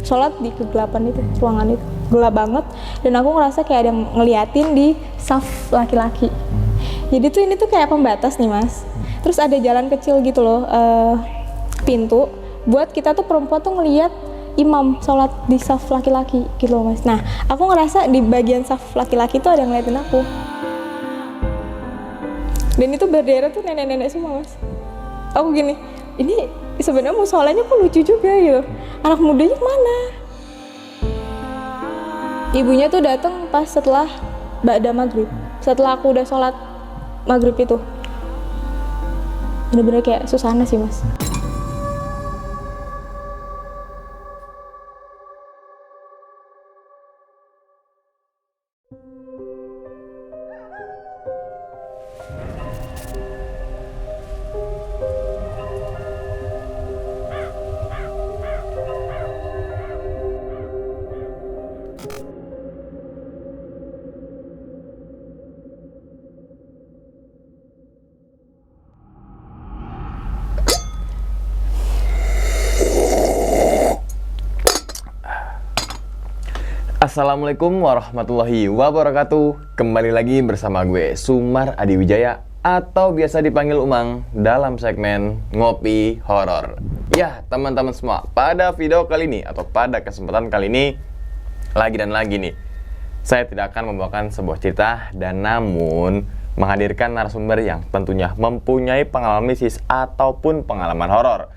sholat di kegelapan itu, ruangan itu gelap banget, dan aku ngerasa kayak ada yang ngeliatin di saf laki-laki. Jadi tuh ini tuh kayak pembatas nih mas, terus ada jalan kecil gitu loh, pintu buat kita tuh perempuan tuh ngeliat imam sholat di saf laki-laki gitu loh mas. Nah aku ngerasa di bagian saf laki-laki tuh ada yang ngeliatin aku, dan itu berderet tuh nenek-nenek semua mas. Aku gini, ini sebenarnya musolanya kok lucu juga gitu, anak mudanya kemana? Ibunya tuh datang pas setelah ba'da maghrib, setelah aku udah sholat maghrib itu. Bener-bener kayak susana sih mas. Assalamualaikum warahmatullahi wabarakatuh. Kembali lagi bersama gue Sumar Adi Wijaya atau biasa dipanggil Umang dalam segmen Ngopi Horor. Ya teman-teman semua, pada video kali ini atau pada kesempatan kali ini lagi nih, saya tidak akan membawakan sebuah cerita dan namun menghadirkan narasumber yang tentunya mempunyai pengalaman mistis ataupun pengalaman horor.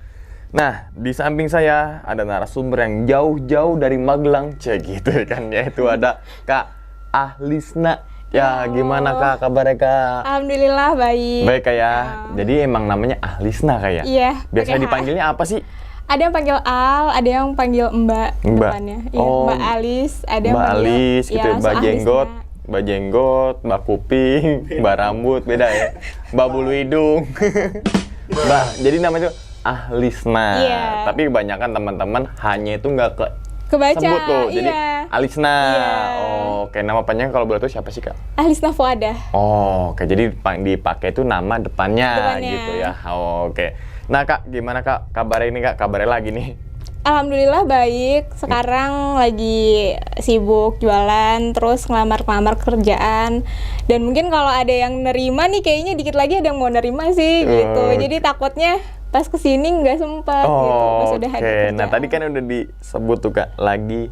Nah, di samping saya ada narasumber yang jauh-jauh dari Magelang, gitu kan, yaitu ada Kak Ahlisna. Ya, gimana Kak kabarnya Kak? Alhamdulillah baik. Baik Kak ya. Jadi emang namanya Ahlisna Kak ya? Iya. Biasa dipanggilnya apa sih? Ada yang panggil Al, ada yang panggil Mbak depannya. Iya, Oh, Mbak Alis, ada yang Mbak panggil Alis, gitu ya, Mbak Jenggot. Ahlisna. Mbak Jenggot, Mbak Kuping, Mbak Rambut, beda ya? Mbak Bulu Hidung. Mbak, jadi namanya itu Ahlisna, Iya. tapi kebanyakan teman-teman hanya itu nggak Kebaca, sebut tuh, jadi iya. Alisna. Iya. Oh, oke, nama panjang kalau boleh tahu siapa sih Kak? Ahlisna Fuadah. Oh, oke, jadi dipakai itu nama depannya, gitu ya. Oh, oke. Nah Kak, gimana Kak kabarnya ini Kak? Kabarnya lagi nih? Alhamdulillah baik. Sekarang lagi sibuk jualan, terus ngelamar kerjaan. Dan mungkin kalau ada yang nerima nih, kayaknya dikit lagi ada yang mau nerima sih, gitu. Jadi takutnya pas kesini nggak sempat gitu, pas udah ada kerjaan. Nah tadi kan udah disebut tuh Kak, lagi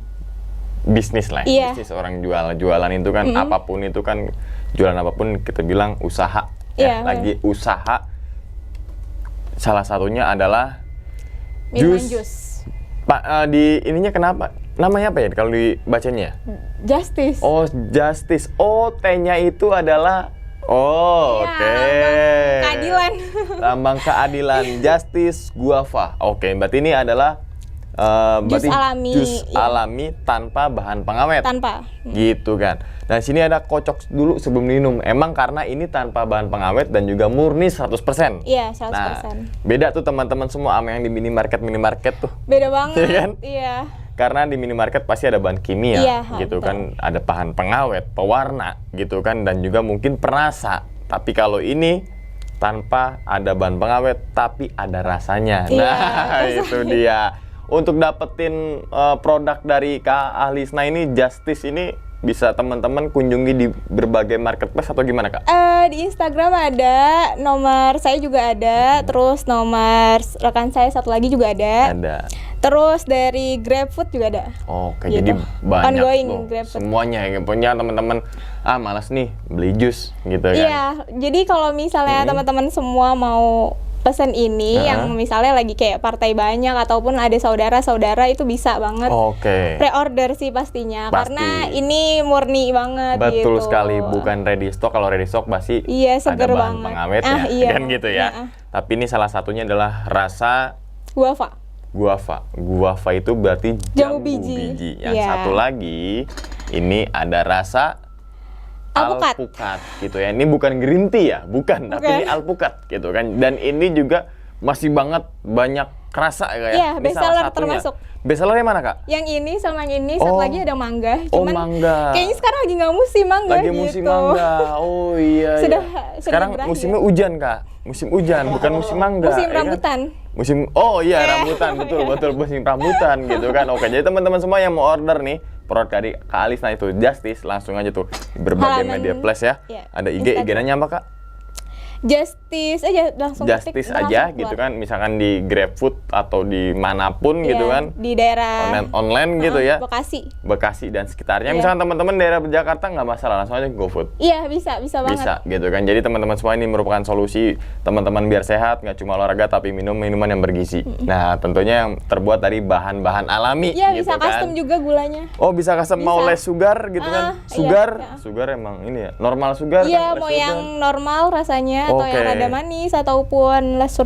bisnis lah. Iya. Bisnis orang jualan itu kan, apapun itu kan, jualan apapun kita bilang usaha. Iya, Lagi usaha. Salah satunya adalah Minuman jus. Pak, di ininya kenapa? Namanya apa ya kalau dibacanya? Justice. Oh, Justice. Oh, T-nya itu adalah oke. Lambang keadilan. Lambang keadilan. Justice Guava. Oke, berarti ini adalah berarti alami. Jus Iya. alami tanpa bahan pengawet. Tanpa. Gitu kan. Nah, sini ada kocok dulu sebelum minum. Emang karena ini tanpa bahan pengawet dan juga murni 100%. Iya, 100%. Nah, beda tuh teman-teman semua sama yang di minimarket tuh. Beda banget. Iya kan? Iya. Karena di minimarket pasti ada bahan kimia, Iya, gitu betul. kan, ada bahan pengawet, pewarna, gitu kan, dan juga mungkin perasa. Tapi kalau ini tanpa ada bahan pengawet, tapi ada rasanya. Iya, Nah, itu dia. Untuk dapetin produk dari Kak Ahlisna ini, Justice ini bisa teman-teman kunjungi di berbagai marketplace atau gimana Kak? Di Instagram ada, nomor saya juga ada, terus nomor rekan saya satu lagi juga ada. Ada. Terus dari GrabFood juga ada. Oke, Gitu. jadi banyak Ongoing tuh GrabFood. semuanya yang punya teman-teman. Malas nih beli jus, gitu kan? Iya, jadi kalau misalnya teman-teman semua mau pesen ini, yang misalnya lagi kayak partai banyak ataupun ada saudara-saudara, itu bisa banget. Oke. Pre-order sih pastinya, Pasti. karena ini murni banget gitu. Betul sekali, bukan ready stock. Kalau ready stock pasti Iya, ada seger bahan banget. pengawetnya, Iya. kan gitu ya. Tapi ini salah satunya adalah rasa Guava. guava. Guava itu berarti Jambu jambu biji. biji. Yang Iya. satu lagi, ini ada rasa Alpukat. alpukat gitu ya. Ini bukan green tea ya, bukan. Tapi ini alpukat gitu kan. Dan ini juga masih banget banyak rasa kayak. Iya, Ini bestseller salah satunya. termasuk. Bestsellernya mana Kak? Yang ini sama yang ini, satu Oh. lagi ada mangga. Oh, Cuman mangga. kayaknya sekarang lagi nggak musim mangga Lagi gitu. musim mangga. Oh iya. Sudah Sekarang berakhir. musimnya hujan Kak. Musim hujan, bukan musim mangga. Musim ya kan? rambutan. Oh iya, rambutan, betul musim rambutan gitu kan. Oke, jadi teman-teman semua yang mau order nih produk dari Kak Alisna itu Justice, langsung aja tuh di berbagai Halaman, media plus ya. ya, Ada IG, Instagram. IG-nya apa Kak? Justice aja langsung ketik, Justice langsung aja keluar. gitu kan, misalkan di GrabFood atau di manapun Iya, gitu kan. di daerah Online gitu ya. Bekasi. Dan sekitarnya. Iya. Misalkan teman-teman daerah Jakarta nggak masalah, langsung aja GoFood. Iya, bisa banget. Bisa gitu kan. Jadi teman-teman semua ini merupakan solusi teman-teman biar sehat, nggak cuma olahraga tapi minum minuman yang bergizi. Nah, tentunya yang terbuat dari bahan-bahan alami Iya, gitu bisa kan. custom juga gulanya. Oh, bisa custom mau Bisa. less sugar gitu kan. Iya, Sugar, iya. sugar emang ini ya. Normal sugar Iya, kan, less mau sugar. yang normal rasanya atau Oke. yang rada manis ataupun less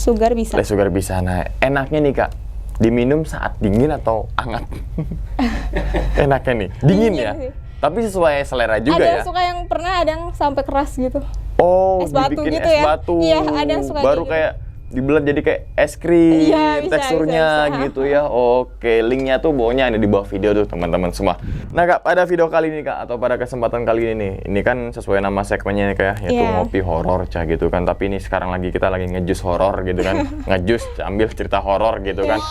sugar bisa. Less sugar bisa. Nah, enaknya nih Kak, diminum saat dingin atau hangat? Enaknya nih, dingin ya. Sih. Tapi sesuai selera juga Ada ya. suka yang pernah ada yang sampai keras gitu. Oh, Es batu dibikin gitu es ya? batu. Iya, ada yang suka Baru kayak kayak dibelah jadi kayak es krim, Iya, bisa, teksturnya bisa. gitu ya. Oke, linknya tuh bawahnya ada di bawah video tuh teman-teman semua. Nah Kak, pada video kali ini Kak, atau pada kesempatan kali ini nih, ini kan sesuai nama segmennya nih Kak, yaitu Iya. ngopi horor Cah gitu kan. Tapi ini sekarang kita lagi ngejus horor gitu kan, ngejus ambil cerita horor gitu kan.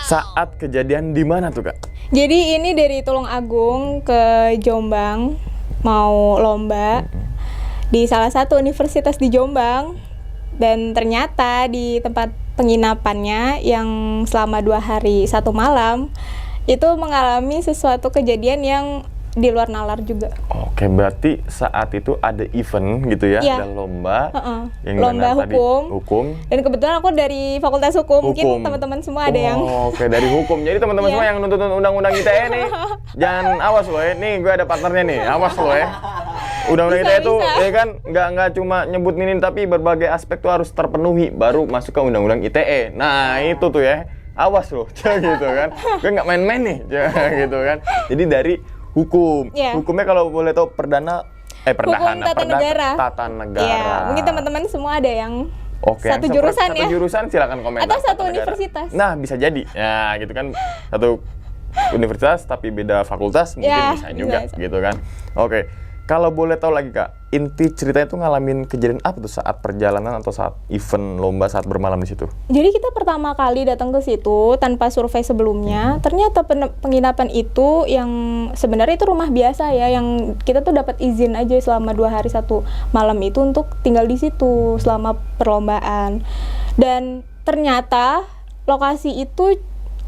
Saat kejadian di mana tuh Kak? Jadi ini dari Tulung Agung ke Jombang mau lomba di salah satu universitas di Jombang, dan ternyata di tempat penginapannya yang selama 2 hari 1 malam itu mengalami sesuatu kejadian yang di luar nalar juga. Oke, berarti saat itu ada event gitu ya, Iya. ada lomba yang Lomba mana tadi hukum. Dan kebetulan aku dari Fakultas Hukum, mungkin Hukum. teman-teman semua ada yang Oke, dari hukum. Jadi teman-teman Iya. semua yang nuntut undang-undang ITE nih, jangan awas loh ya. Nih gue ada partnernya nih, awas loh ya. Undang-undang Bisa, ITE itu bisa. ya kan nggak cuma nyebut ini, tapi berbagai aspek tuh harus terpenuhi baru masuk ke undang-undang ITE. Nah itu tuh ya, awas loh, gitu kan. Gue nggak main-main nih, gitu kan. Jadi dari hukum, Iya. hukumnya kalau boleh tahu perdana Hukum tata negara. Tata negara. Iya, mungkin teman-teman semua ada yang Oke, satu yang jurusan satu ya. jurusan silakan komen. Atau satu universitas. Nah, bisa jadi. Ya, gitu kan. Satu universitas tapi beda fakultas mungkin Ya, bisa juga bisa. gitu kan. Oke. Kalau boleh tahu lagi Kak, inti ceritanya itu ngalamin kejadian apa tuh saat perjalanan atau saat event lomba saat bermalam di situ? Jadi kita pertama kali datang ke situ tanpa survei sebelumnya, ternyata penginapan itu yang sebenarnya itu rumah biasa ya, yang kita tuh dapat izin aja selama 2 hari 1 malam itu untuk tinggal di situ selama perlombaan. Dan ternyata lokasi itu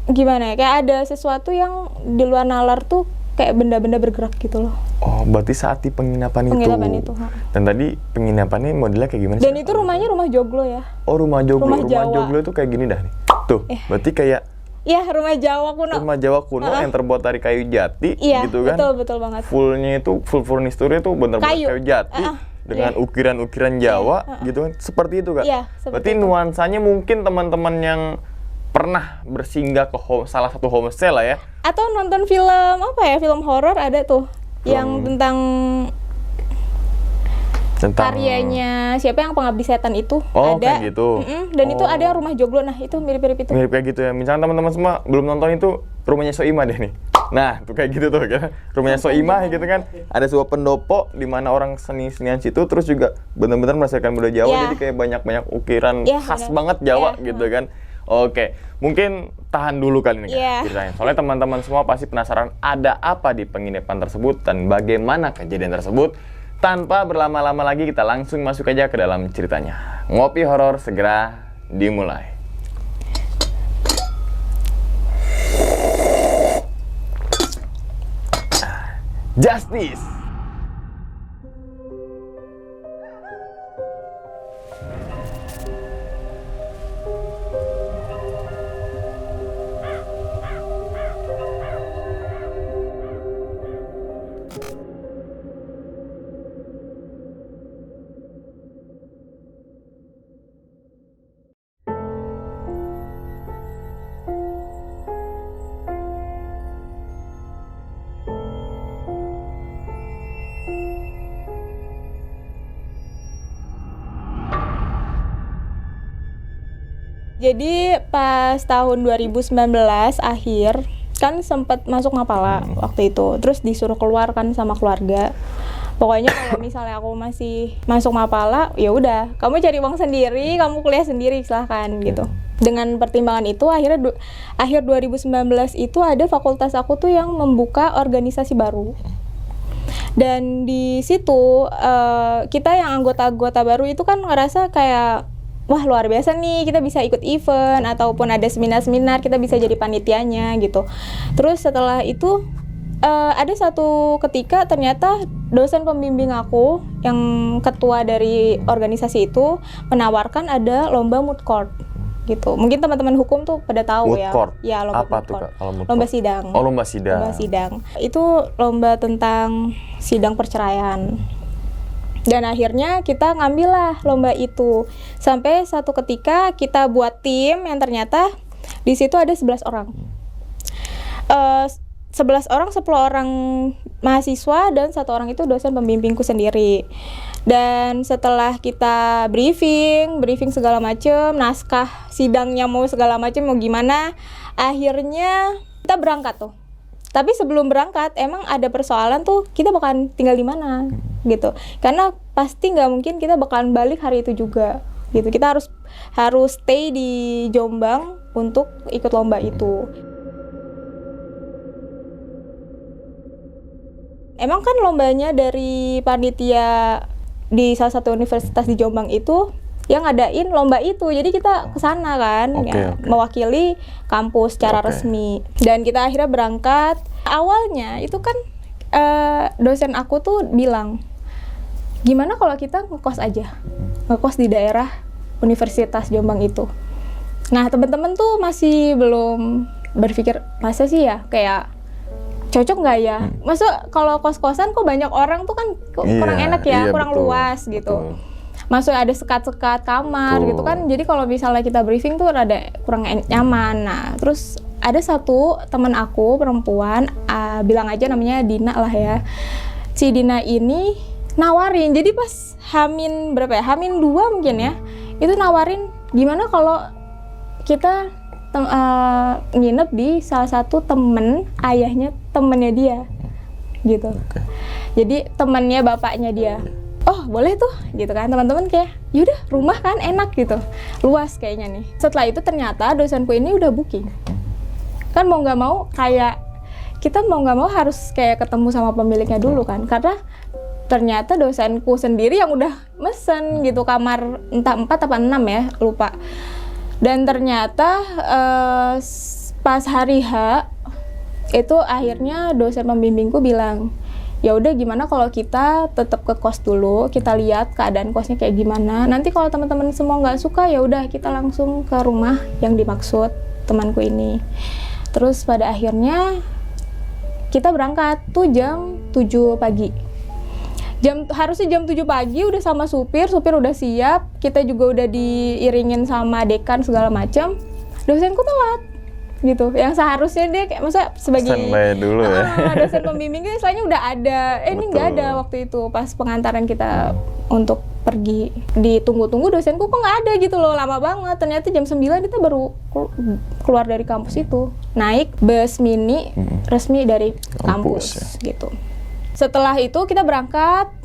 gimana ya, kayak ada sesuatu yang di luar nalar tuh, kayak benda-benda bergerak gitu loh. Oh, berarti saat di penginapan itu, ha. Dan tadi penginapannya modelnya kayak gimana sih? Dan itu rumahnya rumah joglo ya. Oh, rumah joglo. rumah Jawa. Joglo itu kayak gini dah nih. Tuh, berarti kayak Iya, rumah Jawa kuno. rumah Jawa kuno yang terbuat dari kayu jati Iya, gitu kan. betul banget. Fullnya itu, full furniture-nya itu bener-bener Kayu. kayu jati dengan ukiran-ukiran Jawa gitu kan. Seperti itu Kak. Iya, seperti Berarti itu. nuansanya mungkin teman-teman yang pernah bersinggah ke salah satu homestay lah ya. Atau nonton film apa ya, film horor ada tuh yang tentang karyanya siapa yang Pengabdi Setan itu. Oh, ada kayak gitu. Dan itu ada yang rumah joglo, nah itu mirip-mirip itu. Mirip kayak gitu ya. Misalnya teman-teman semua belum nonton itu rumahnya Soimah deh nih. Nah, tuh kayak gitu tuh kan. Rumahnya Soimah gitu kan. Ada sebuah pendopo di mana orang seni-senian situ, terus juga benar-benar merasakan budaya Jawa, Iya. jadi kayak banyak-banyak ukiran Iya, khas benar. banget Jawa Iya, gitu kan. Oke, mungkin tahan dulu kali ini Kak, Iya. ceritanya. Soalnya teman-teman semua pasti penasaran ada apa di penginapan tersebut dan bagaimana kejadian tersebut. Tanpa berlama-lama lagi, kita langsung masuk aja ke dalam ceritanya. Ngopi horor segera dimulai. Justice. Jadi pas tahun 2019 akhir kan sempat masuk Mapala waktu itu, terus disuruh keluar kan sama keluarga. Pokoknya kalau misalnya aku masih masuk Mapala, ya udah, kamu cari uang sendiri, kamu kuliah sendiri, silahkan gitu. Dengan pertimbangan itu akhirnya akhir 2019 itu ada fakultas aku tuh yang membuka organisasi baru. Dan di situ kita yang anggota-anggota baru itu kan ngerasa kayak wah luar biasa nih, kita bisa ikut event ataupun ada seminar-seminar, kita bisa jadi panitianya gitu. Terus setelah itu ada satu ketika ternyata dosen pembimbing aku yang ketua dari organisasi itu menawarkan ada lomba moot court gitu. Mungkin teman-teman hukum tuh pada tahu Moot ya. court? Ya, lomba Apa moot tuh, court. Kak, kalau moot Lomba court? sidang. Oh, lomba sidang. Lomba sidang. Itu lomba tentang sidang perceraian. Dan akhirnya kita ngambil lah lomba itu. Sampai satu ketika kita buat tim yang ternyata di situ ada 11 orang. 11 orang, 10 orang mahasiswa dan 1 orang itu dosen pembimbingku sendiri. Dan setelah kita briefing segala macem, naskah sidangnya mau segala macem mau gimana, akhirnya kita berangkat tuh. Tapi sebelum berangkat emang ada persoalan tuh, kita bakalan tinggal di mana gitu. Karena pasti nggak mungkin kita bakalan balik hari itu juga gitu. Kita harus stay di Jombang untuk ikut lomba itu. Emang kan lombanya dari panitia di salah satu universitas di Jombang itu yang ngadain lomba itu. Jadi kita kesana kan, mewakili kampus secara resmi. Dan kita akhirnya berangkat. Awalnya itu kan dosen aku tuh bilang, gimana kalau kita ngekos aja, ngekos di daerah Universitas Jombang itu. Nah teman-teman tuh masih belum berpikir, masa sih ya kayak cocok nggak ya? Masa kalau kos-kosan kok banyak orang tuh kan kurang enak ya, kurang betul, luas gitu. Maksudnya ada sekat-sekat kamar gitu kan. Jadi kalau misalnya kita briefing tuh rada kurang nyaman. Nah, terus ada satu teman aku perempuan, bilang aja namanya Dina lah ya. Si Dina ini nawarin. Jadi pas Hamin berapa ya? Hamin 2 mungkin ya. Itu nawarin gimana kalau kita nginep di salah satu temen ayahnya temennya dia gitu. Jadi temennya bapaknya dia. Oh boleh tuh gitu kan, teman-teman kayak yaudah rumah kan enak gitu, luas kayaknya nih. Setelah itu ternyata dosenku ini udah booking kan, mau nggak mau kayak kita mau nggak mau harus kayak ketemu sama pemiliknya dulu kan, karena ternyata dosenku sendiri yang udah mesen gitu kamar entah 4 apa 6 ya, lupa. Dan ternyata pas hari H itu akhirnya dosen pembimbingku bilang, ya udah gimana kalau kita tetap ke kos dulu, kita lihat keadaan kosnya kayak gimana. Nanti kalau teman-teman semua nggak suka ya udah kita langsung ke rumah yang dimaksud temanku ini. Terus pada akhirnya kita berangkat tuh jam 7 pagi. Harusnya jam 7 pagi udah sama supir udah siap, kita juga udah diiringin sama dekan segala macam. Dosenku telat gitu, yang seharusnya dia kayak masa sebagai standby dulu ya. Dosen pembimbingnya istilahnya udah ada, ini nggak ada waktu itu pas pengantaran kita untuk pergi. Ditunggu-tunggu dosenku kok nggak ada gitu loh, lama banget. Ternyata jam 9 kita baru keluar dari kampus itu, naik bus mini resmi dari kampus ya. Gitu. Setelah itu kita berangkat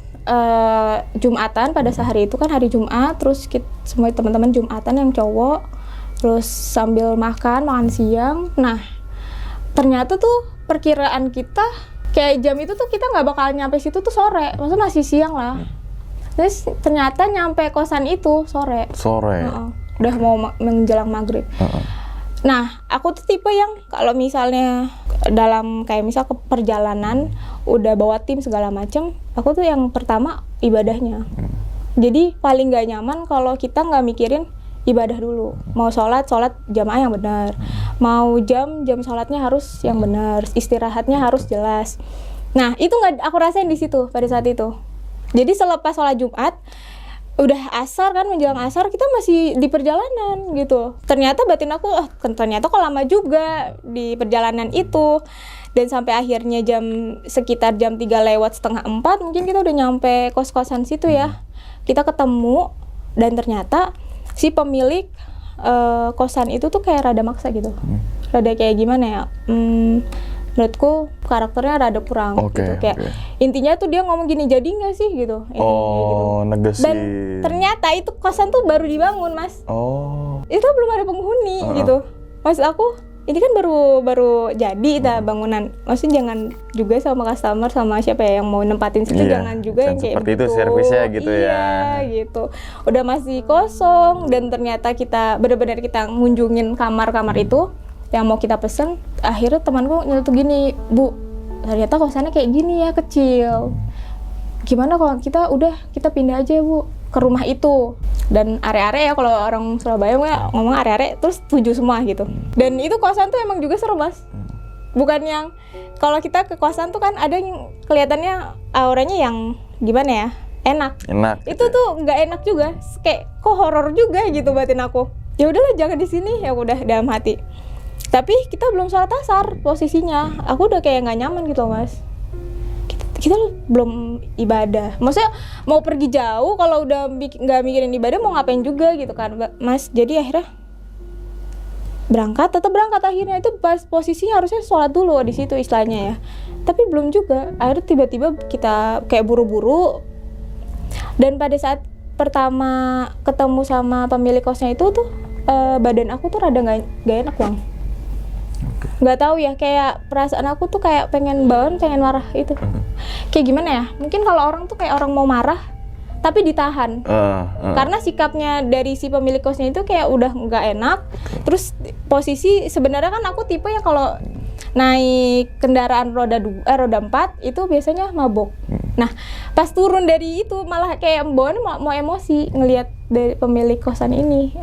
Jumatan pada sehari itu kan hari Jumat, terus semua teman-teman Jumatan yang cowok, terus sambil makan siang. Nah ternyata tuh perkiraan kita kayak jam itu tuh kita nggak bakal nyampe situ tuh sore, maksudnya masih siang lah. Terus ternyata nyampe kosan itu sore. Udah mau menjelang maghrib. Nah, aku tuh tipe yang kalau misalnya dalam kayak misal ke perjalanan udah bawa tim segala macem, aku tuh yang pertama ibadahnya. Jadi paling gak nyaman kalau kita nggak mikirin ibadah dulu. Mau sholat jamaah yang benar. Mau jam sholatnya harus yang benar. Istirahatnya harus jelas. Nah, itu nggak aku rasain di situ pada saat itu. Jadi selepas sholat Jumat, udah asar kan, menjelang asar kita masih di perjalanan gitu. Ternyata batin aku, ternyata kok lama juga di perjalanan itu. Dan sampai akhirnya sekitar jam 3:03 mungkin kita udah nyampe kos-kosan situ ya. Kita ketemu dan ternyata si pemilik kosan itu tuh kayak rada maksa gitu. Rada kayak gimana ya? Menurutku karakternya rada kurang gitu. Kayak intinya tuh dia ngomong gini, jadi nggak sih gitu. Negesin. Dan ternyata itu kosan tuh baru dibangun, Mas. itu belum ada penghuni gitu. Maksud aku ini kan baru jadi bangunan. Maksudnya jangan juga sama customer sama siapa ya yang mau nempatin situ jangan juga yang kayak seperti begitu. itu servisnya gitu iya, gitu. Udah masih kosong dan ternyata kita benar-benar kita ngunjungin kamar-kamar itu yang mau kita pesen. Akhirnya temanku nyeletuk gini, Bu, ternyata kosannya kayak gini ya, kecil. Gimana kalau kita pindah aja Bu ke rumah itu. Dan are-are ya, kalau orang Surabaya ngomong are-are terus 7 semua gitu. Dan itu kosan tuh emang juga seru Mas. Bukan yang kalau kita ke kosan tuh kan ada yang kelihatannya auranya yang gimana ya, enak itu tuh nggak enak juga, kayak kok horor juga gitu batin aku. Ya udahlah jangan di sini, ya udah dalam hati. Tapi kita belum sholat asar posisinya, aku udah kayak nggak nyaman gitu Mas. Kita belum ibadah, maksudnya mau pergi jauh kalau udah nggak mikirin ibadah mau ngapain juga gitu kan Mas. Jadi akhirnya tetap berangkat akhirnya. Itu pas posisinya harusnya sholat dulu di situ istilahnya ya, tapi belum juga. Akhirnya tiba-tiba kita kayak buru-buru. Dan pada saat pertama ketemu sama pemilik kosnya itu tuh badan aku tuh rada nggak enak Bang. Nggak tahu ya, kayak perasaan aku tuh kayak pengen marah itu. Kayak gimana ya, mungkin kalau orang tuh kayak orang mau marah tapi ditahan karena sikapnya dari si pemilik kosnya itu kayak udah nggak enak. Terus posisi sebenarnya kan aku tipe yang kalau naik kendaraan roda 4 itu biasanya mabok. Nah pas turun dari itu malah kayak mau emosi ngelihat dari pemilik kosan ini.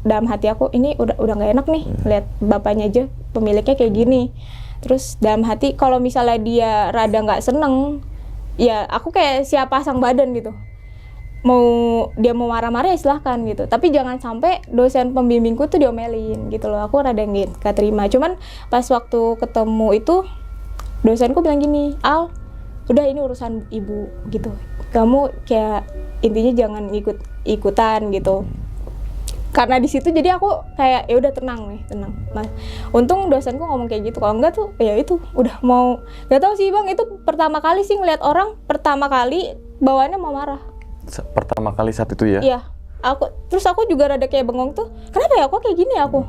Dalam hati aku ini udah nggak enak nih lihat bapaknya aja pemiliknya kayak gini. Terus dalam hati kalau misalnya dia rada nggak seneng ya aku kayak siap pasang badan gitu. Dia mau marah-marah ya silahkan gitu, tapi jangan sampai dosen pembimbingku tuh diomelin gitu loh. Aku rada nggak terima. Cuman pas waktu ketemu itu dosenku bilang gini, Al, udah ini urusan ibu gitu, kamu kayak intinya jangan ikutan gitu. Karena di situ jadi aku kayak ya udah tenang Mas. Untung dosenku ngomong kayak gitu, kalau enggak tuh ya itu udah mau nggak tahu sih Bang, itu pertama kali sih ngeliat orang pertama kali bawaannya mau marah. Pertama kali saat itu ya? Iya, terus aku juga rada kayak bengong tuh, kenapa ya kok kayak gini aku?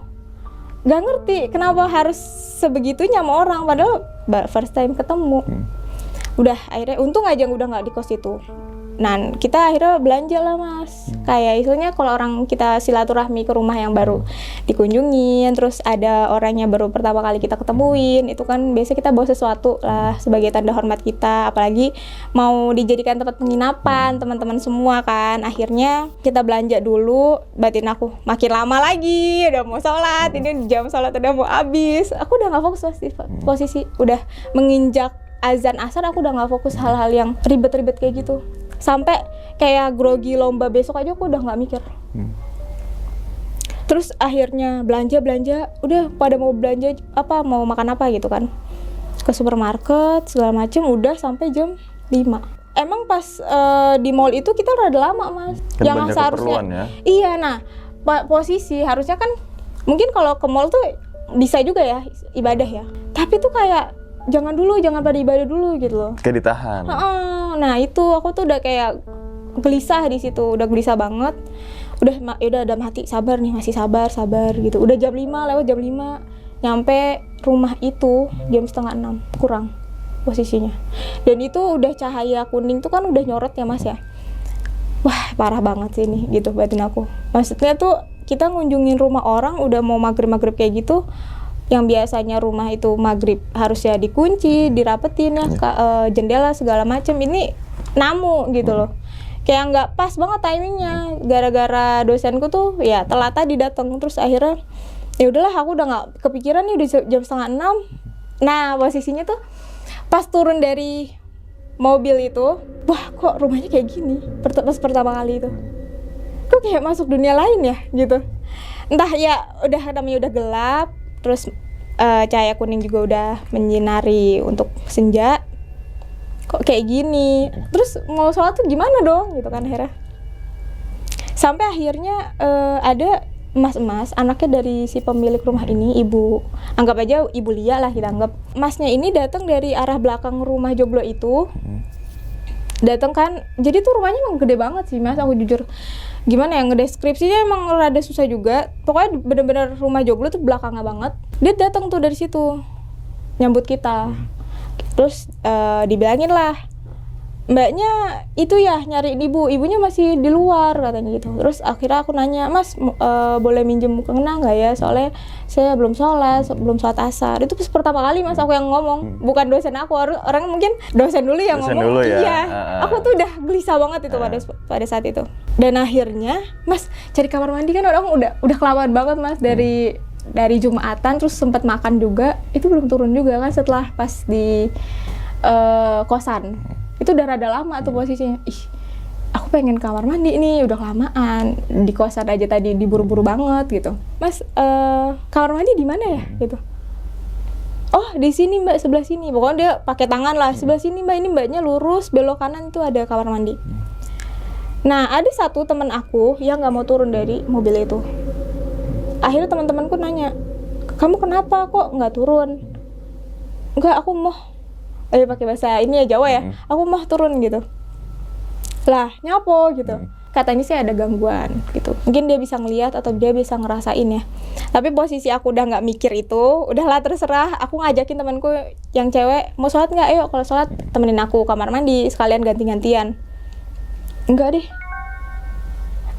Gak ngerti kenapa harus sebegitunya sama orang, padahal first time ketemu. Udah akhirnya untung aja udah nggak di kos itu. Nah kita akhirnya belanja lah Mas. Kayak istilahnya kalau orang kita silaturahmi ke rumah yang baru dikunjungin, terus ada orang yang baru pertama kali kita ketemuin, itu kan biasa kita bawa sesuatu lah sebagai tanda hormat kita. Apalagi mau dijadikan tempat penginapan teman-teman semua kan. Akhirnya kita belanja dulu, batin aku makin lama lagi, udah mau sholat, ini jam sholat udah mau habis. Aku udah nggak fokus posisi udah menginjak azan asar, aku udah nggak fokus hal-hal yang ribet-ribet kayak gitu. Sampai kayak grogi lomba besok aja aku udah nggak mikir. Terus akhirnya belanja udah pada mau belanja mau makan apa gitu kan, ke supermarket segala macem, udah sampai jam 5. Emang pas di mall itu kita rada lama Mas, kan yang seharusnya ya? Iya, nah posisi harusnya kan mungkin kalau ke mall tuh bisa juga ya ibadah ya, tapi tuh kayak jangan pada ibadah dulu gitu loh. Kayak ditahan. Nah itu aku tuh udah kayak gelisah di situ, udah gelisah banget. Udah dalam hati sabar nih, masih sabar gitu. Udah jam 5, lewat jam 5, nyampe rumah itu jam 5:30 kurang posisinya. Dan itu udah cahaya kuning tuh kan udah nyorot ya Mas ya. Wah parah banget sih ini gitu batin aku. Maksudnya tuh kita ngunjungin rumah orang udah mau maghrib kayak gitu, yang biasanya rumah itu maghrib harusnya dikunci, dirapetin ya, jendela segala macam, ini namu gitu loh. Kayak nggak pas banget timingnya, gara-gara dosenku tuh ya telat tadi datang. Terus akhirnya ya udahlah aku udah nggak kepikiran nih, udah jam 5:30. Nah posisinya tuh pas turun dari mobil itu, wah kok rumahnya kayak gini. Pas pertama kali itu kok kayak masuk dunia lain ya gitu. Entah ya namanya udah gelap, terus cahaya kuning juga udah menyinari untuk senja, kok kayak gini. Terus mau sholat tuh gimana dong gitu kan akhirnya. Sampai akhirnya ada emas anaknya dari si pemilik rumah ini, ibu, anggap aja ibu Lia lah kita anggap. Masnya ini datang dari arah belakang rumah joglo itu, Datang kan, jadi tuh rumahnya emang gede banget sih Mas, aku jujur gimana ya, ngedeskripsinya emang rada susah juga. Pokoknya bener-bener rumah joglo tuh belakangnya banget. Dia datang tuh dari situ nyambut kita, terus dibilangin lah, mbaknya itu ya nyariin ibunya masih di luar katanya gitu. Terus akhirnya aku nanya, Mas boleh minjem mukena nggak ya, soalnya saya belum sholat asar. Itu pertama kali Mas aku yang ngomong, bukan dosen aku. Orang mungkin dosen dulu yang Dosen ngomong. dulu ya? Iya, aku tuh udah gelisah banget itu pada saat itu. Dan akhirnya Mas cari kamar mandi kan orang udah kelamaan banget Mas, dari Jumatan, terus sempat makan juga, itu belum turun juga kan setelah pas di kosan. Itu udah rada lama tuh posisinya. Ih, aku pengen kamar mandi nih, udah kelamaan. Di kosan aja tadi diburu-buru banget gitu. Mas, kamar mandi di mana ya? Gitu. Oh, di sini Mbak, sebelah sini. Pokoknya dia pakai tangan lah, sebelah sini Mbak, ini Mbaknya lurus, belok kanan itu ada kamar mandi. Nah, ada satu teman aku yang nggak mau turun dari mobil itu. Akhirnya teman-temanku nanya, kamu kenapa kok nggak turun? Enggak, aku mau. Pakai bahasa ini ya, Jawa ya. Aku mau turun gitu. Lah, nyapo gitu. Katanya sih ada gangguan gitu. Mungkin dia bisa ngelihat atau dia bisa ngerasain ya. Tapi posisi aku udah nggak mikir itu, udahlah terserah. Aku ngajakin temanku yang cewek, mau sholat nggak? Ayo kalau sholat temenin aku kamar mandi, sekalian ganti-gantian. Enggak deh.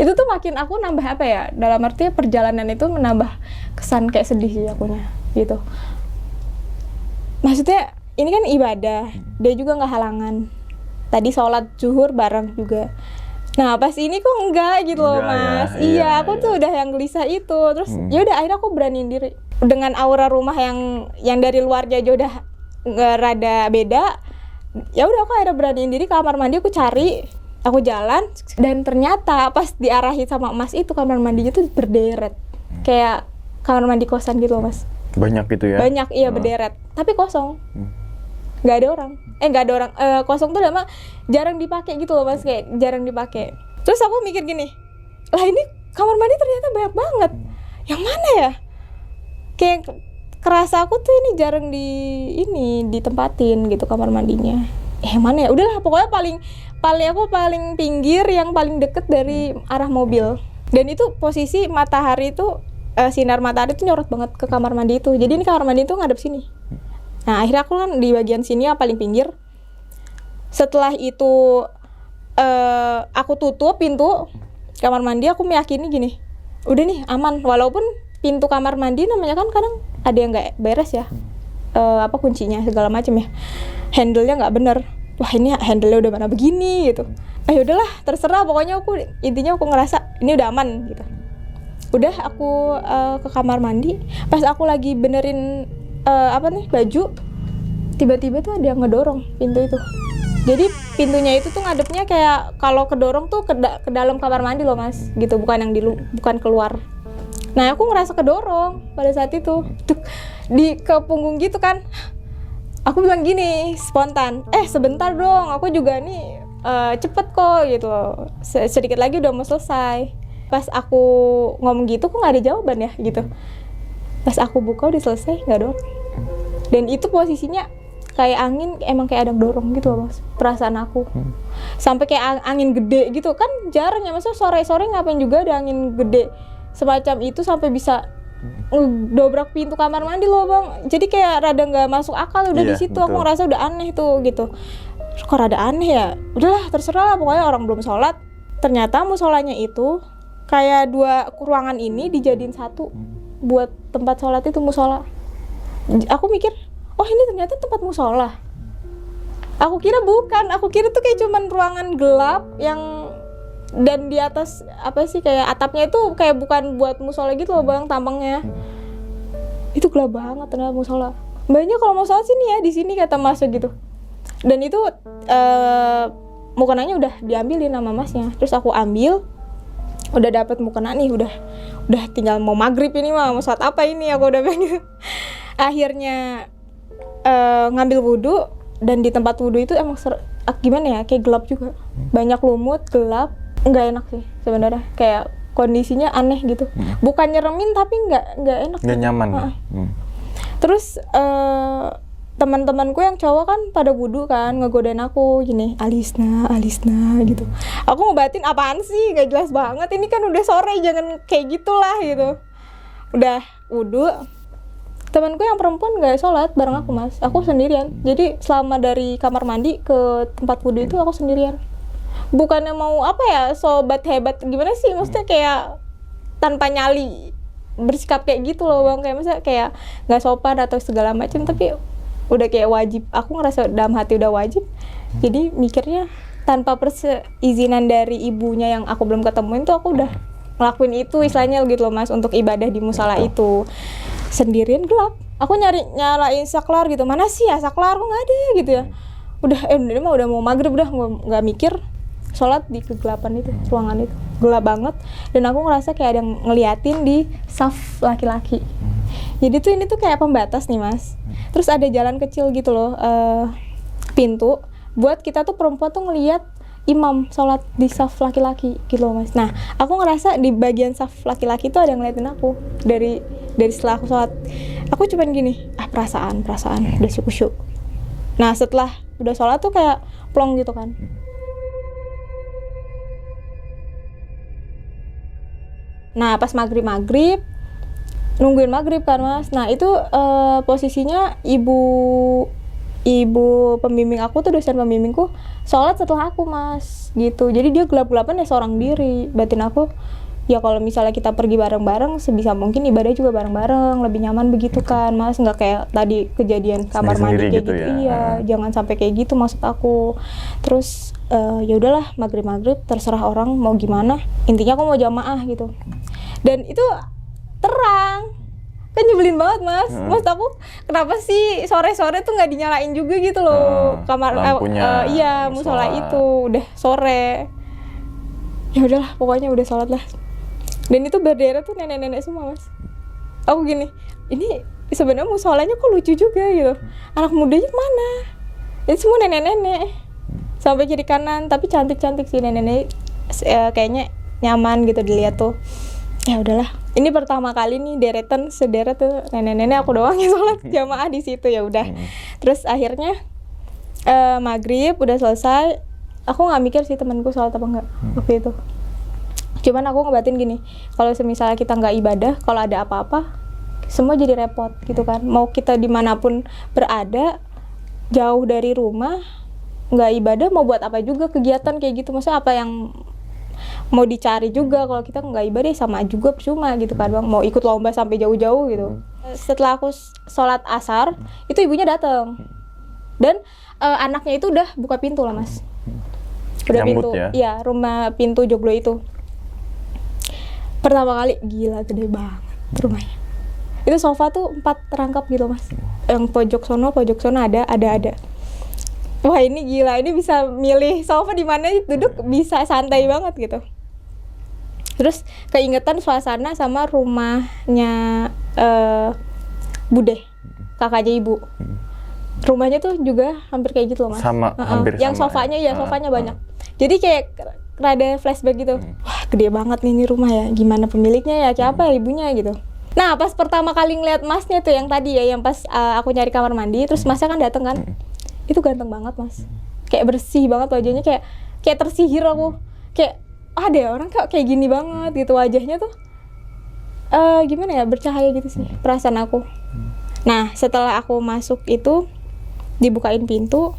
Itu tuh makin aku nambah apa ya? Dalam arti perjalanan itu menambah kesan kayak sedih sih akunya gitu. Maksudnya ini kan ibadah, dia juga nggak halangan. Tadi sholat zuhur bareng juga. Nah pas ini kok enggak gitu loh Mas. Iya, aku tuh udah yang gelisah itu. Terus ya udah akhirnya aku beraniin diri. Dengan aura rumah yang dari luarnya aja udah rada beda. Ya udah aku akhirnya beraniin diri, kamar mandi aku cari, aku jalan, dan ternyata pas diarahin sama Mas itu kamar mandinya tuh berderet. Kayak kamar mandi kosan gitu loh Mas. Banyak gitu ya? Banyak, iya berderet. Tapi kosong. Nggak ada orang. Kosong tuh udah jarang dipakai gitu loh Mas, kayak jarang dipakai. Terus aku mikir gini, lah ini kamar mandi ternyata banyak banget. Yang mana ya? Kayak kerasa aku tuh ini jarang ditempatin gitu kamar mandinya. Mana ya? Udahlah pokoknya paling pinggir, yang paling deket dari arah mobil. Dan itu posisi matahari itu sinar matahari itu nyorot banget ke kamar mandi itu. Jadi ini kamar mandi itu ngadep sini. Nah akhirnya aku kan di bagian sini yang paling pinggir. Setelah itu aku tutup pintu kamar mandi, aku meyakini gini, udah nih aman. Walaupun pintu kamar mandi namanya kan kadang ada yang nggak beres ya, kuncinya segala macam ya, handle-nya nggak bener. Wah ini handle-nya udah mana begini gitu. Udahlah terserah, pokoknya intinya aku ngerasa ini udah aman gitu. Udah aku ke kamar mandi, pas aku lagi benerin baju, tiba-tiba tuh ada yang ngedorong pintu itu. Jadi pintunya itu tuh ngadepnya kayak kalau kedorong tuh ke dalam kamar mandi loh Mas, gitu, bukan bukan keluar. Nah aku ngerasa kedorong pada saat itu, ke punggung gitu kan. Aku bilang gini spontan, sebentar dong, aku juga nih cepet kok gitu. Sedikit lagi udah mau selesai. Pas aku ngomong gitu kok nggak ada jawaban ya gitu. Pas aku buka udah selesai, nggak ada orang. Dan itu posisinya kayak angin, emang kayak ada yang dorong gitu loh Mas, perasaan aku. Sampai kayak angin gede gitu kan, jarang ya Mas, sore-sore ngapain juga ada angin gede semacam itu sampai bisa dobrak pintu kamar mandi loh Bang. Jadi kayak rada nggak masuk akal udah di situ. Aku ngerasa udah aneh tuh gitu. Kok rada aneh ya? Udahlah terserah lah, pokoknya orang belum sholat. Ternyata musolanya itu kayak 2 ruangan ini dijadiin satu buat tempat sholat itu, musola. Aku mikir, oh ini ternyata tempat musola. Aku kira bukan, aku kira tuh kayak cuman ruangan gelap yang, dan di atas kayak atapnya itu kayak bukan buat musola gitu loh Bang, tampangnya. Itu gelap banget ternyata musola. Mbaknya kalau mau sholat sini ya, di sini kata Masnya gitu. Dan itu mukenanya udah diambilin sama Masnya. Terus aku ambil, udah dapet mukena nih, udah tinggal mau maghrib ini mah, mau sholat apa ini, aku udah pengen. Akhirnya ngambil wudhu, dan di tempat wudhu itu emang gimana ya, kayak gelap juga, banyak lumut, gelap, nggak enak sih sebenarnya, kayak kondisinya aneh gitu. Bukan nyeremin tapi nggak enak, nggak nyaman. Terus teman-temanku yang cowok kan pada wudhu kan, ngegodain aku gini, Alisna gitu. Aku ngebatin apaan sih, gak jelas banget, ini kan udah sore, jangan kayak gitulah gitu. Udah wudhu, temanku yang perempuan gak sholat bareng aku mas, aku sendirian. Jadi selama dari kamar mandi ke tempat wudhu itu aku sendirian. Bukannya mau apa ya, sobat hebat gimana sih, maksudnya kayak tanpa nyali bersikap kayak gitu loh bang, kayak misalnya kayak nggak sopan atau segala macam, tapi udah kayak wajib. Aku ngerasa dalam hati udah wajib, jadi mikirnya tanpa perizinan dari ibunya yang aku belum ketemuin tuh aku udah ngelakuin itu istilahnya gitu loh mas, untuk ibadah di musala itu sendirian gelap. Aku nyalain saklar gitu, mana sih ya saklar, kok nggak ada gitu ya. Ini mah udah mau maghrib, udah nggak mikir, sholat di kegelapan itu, ruangan itu gelap banget, dan aku ngerasa kayak ada yang ngeliatin di saf laki-laki. Jadi tuh ini tuh kayak pembatas nih mas, terus ada jalan kecil gitu loh, pintu buat kita tuh perempuan tuh ngeliat imam sholat di saf laki-laki gitu loh mas. Nah aku ngerasa di bagian saf laki-laki tuh ada yang ngeliatin aku dari setelah aku sholat. Aku cuman gini, perasaan udah syuk. Nah setelah udah sholat tuh kayak plong gitu kan. Nah pas maghrib nungguin maghrib kan mas. Nah itu posisinya ibu pembimbing aku tuh, dosen pembimbingku sholat setelah aku mas gitu. Jadi dia gelap-gelapan ya seorang diri. Batin aku ya kalau misalnya kita pergi bareng-bareng sebisa mungkin ibadah juga bareng-bareng, lebih nyaman begitu kan mas, nggak kayak tadi kejadian kamar mandi kayak gitu ya. Iya jangan sampai kayak gitu maksud aku. Terus ya udahlah maghrib terserah orang mau gimana, intinya aku mau jamaah gitu. Dan itu terang kan, nyebelin banget mas. Maksud aku kenapa sih sore-sore tuh nggak dinyalain juga gitu loh kamar iya musola itu udah sore. Ya udahlah pokoknya udah sholat lah. Dan itu berderet tuh nenek-nenek semua mas. Aku gini, ini sebenarnya musolanya kok lucu juga gitu, anak mudanya kemana? Itu semua nenek-nenek sampai kiri kanan, tapi cantik-cantik sih nenek-nenek, kayaknya nyaman gitu dilihat tuh. Ya udahlah, ini pertama kali nih sederet tuh nenek-nenek, aku doang yang sholat jamaah di situ. Ya udah. Terus akhirnya maghrib udah selesai, aku nggak mikir sih temanku sholat apa enggak waktu itu. Cuman aku ngebatin gini, kalau misalnya kita nggak ibadah, kalau ada apa-apa semua jadi repot gitu kan. Mau kita dimanapun berada, jauh dari rumah, nggak ibadah, mau buat apa juga kegiatan kayak gitu. Maksudnya apa yang mau dicari juga kalau kita nggak ibadah, sama juga percuma gitu kan bang. Mau ikut lomba sampai jauh-jauh gitu. Setelah aku sholat asar, itu ibunya datang dan anaknya itu udah buka pintu lah mas. Udah Nyambut pintu, ya? iya rumah pintu joglo itu. Pertama kali gila gede banget rumahnya. Itu sofa tuh 4 rangkap gitu mas. Yang pojok sono ada. Wah ini gila, ini bisa milih sofa di mana duduk, bisa santai banget gitu. Terus keingetan suasana sama rumahnya Bude, kakaknya ibu. Rumahnya tuh juga hampir kayak gitu loh mas. Hampir yang sama. sofanya ya sofanya banyak. Jadi kayak rada flashback gitu. Wah gede banget nih ini rumah ya. Gimana pemiliknya ya? Kayak apa ya ibunya gitu. Nah pas pertama kali ngeliat masnya tuh yang tadi ya, yang pas aku nyari kamar mandi, terus masnya kan dateng kan. Itu ganteng banget mas, kayak bersih banget wajahnya, kayak tersihir aku, kayak ada orang kayak gini banget gitu wajahnya tuh, gimana ya, bercahaya gitu sih perasaan aku. Nah setelah aku masuk itu dibukain pintu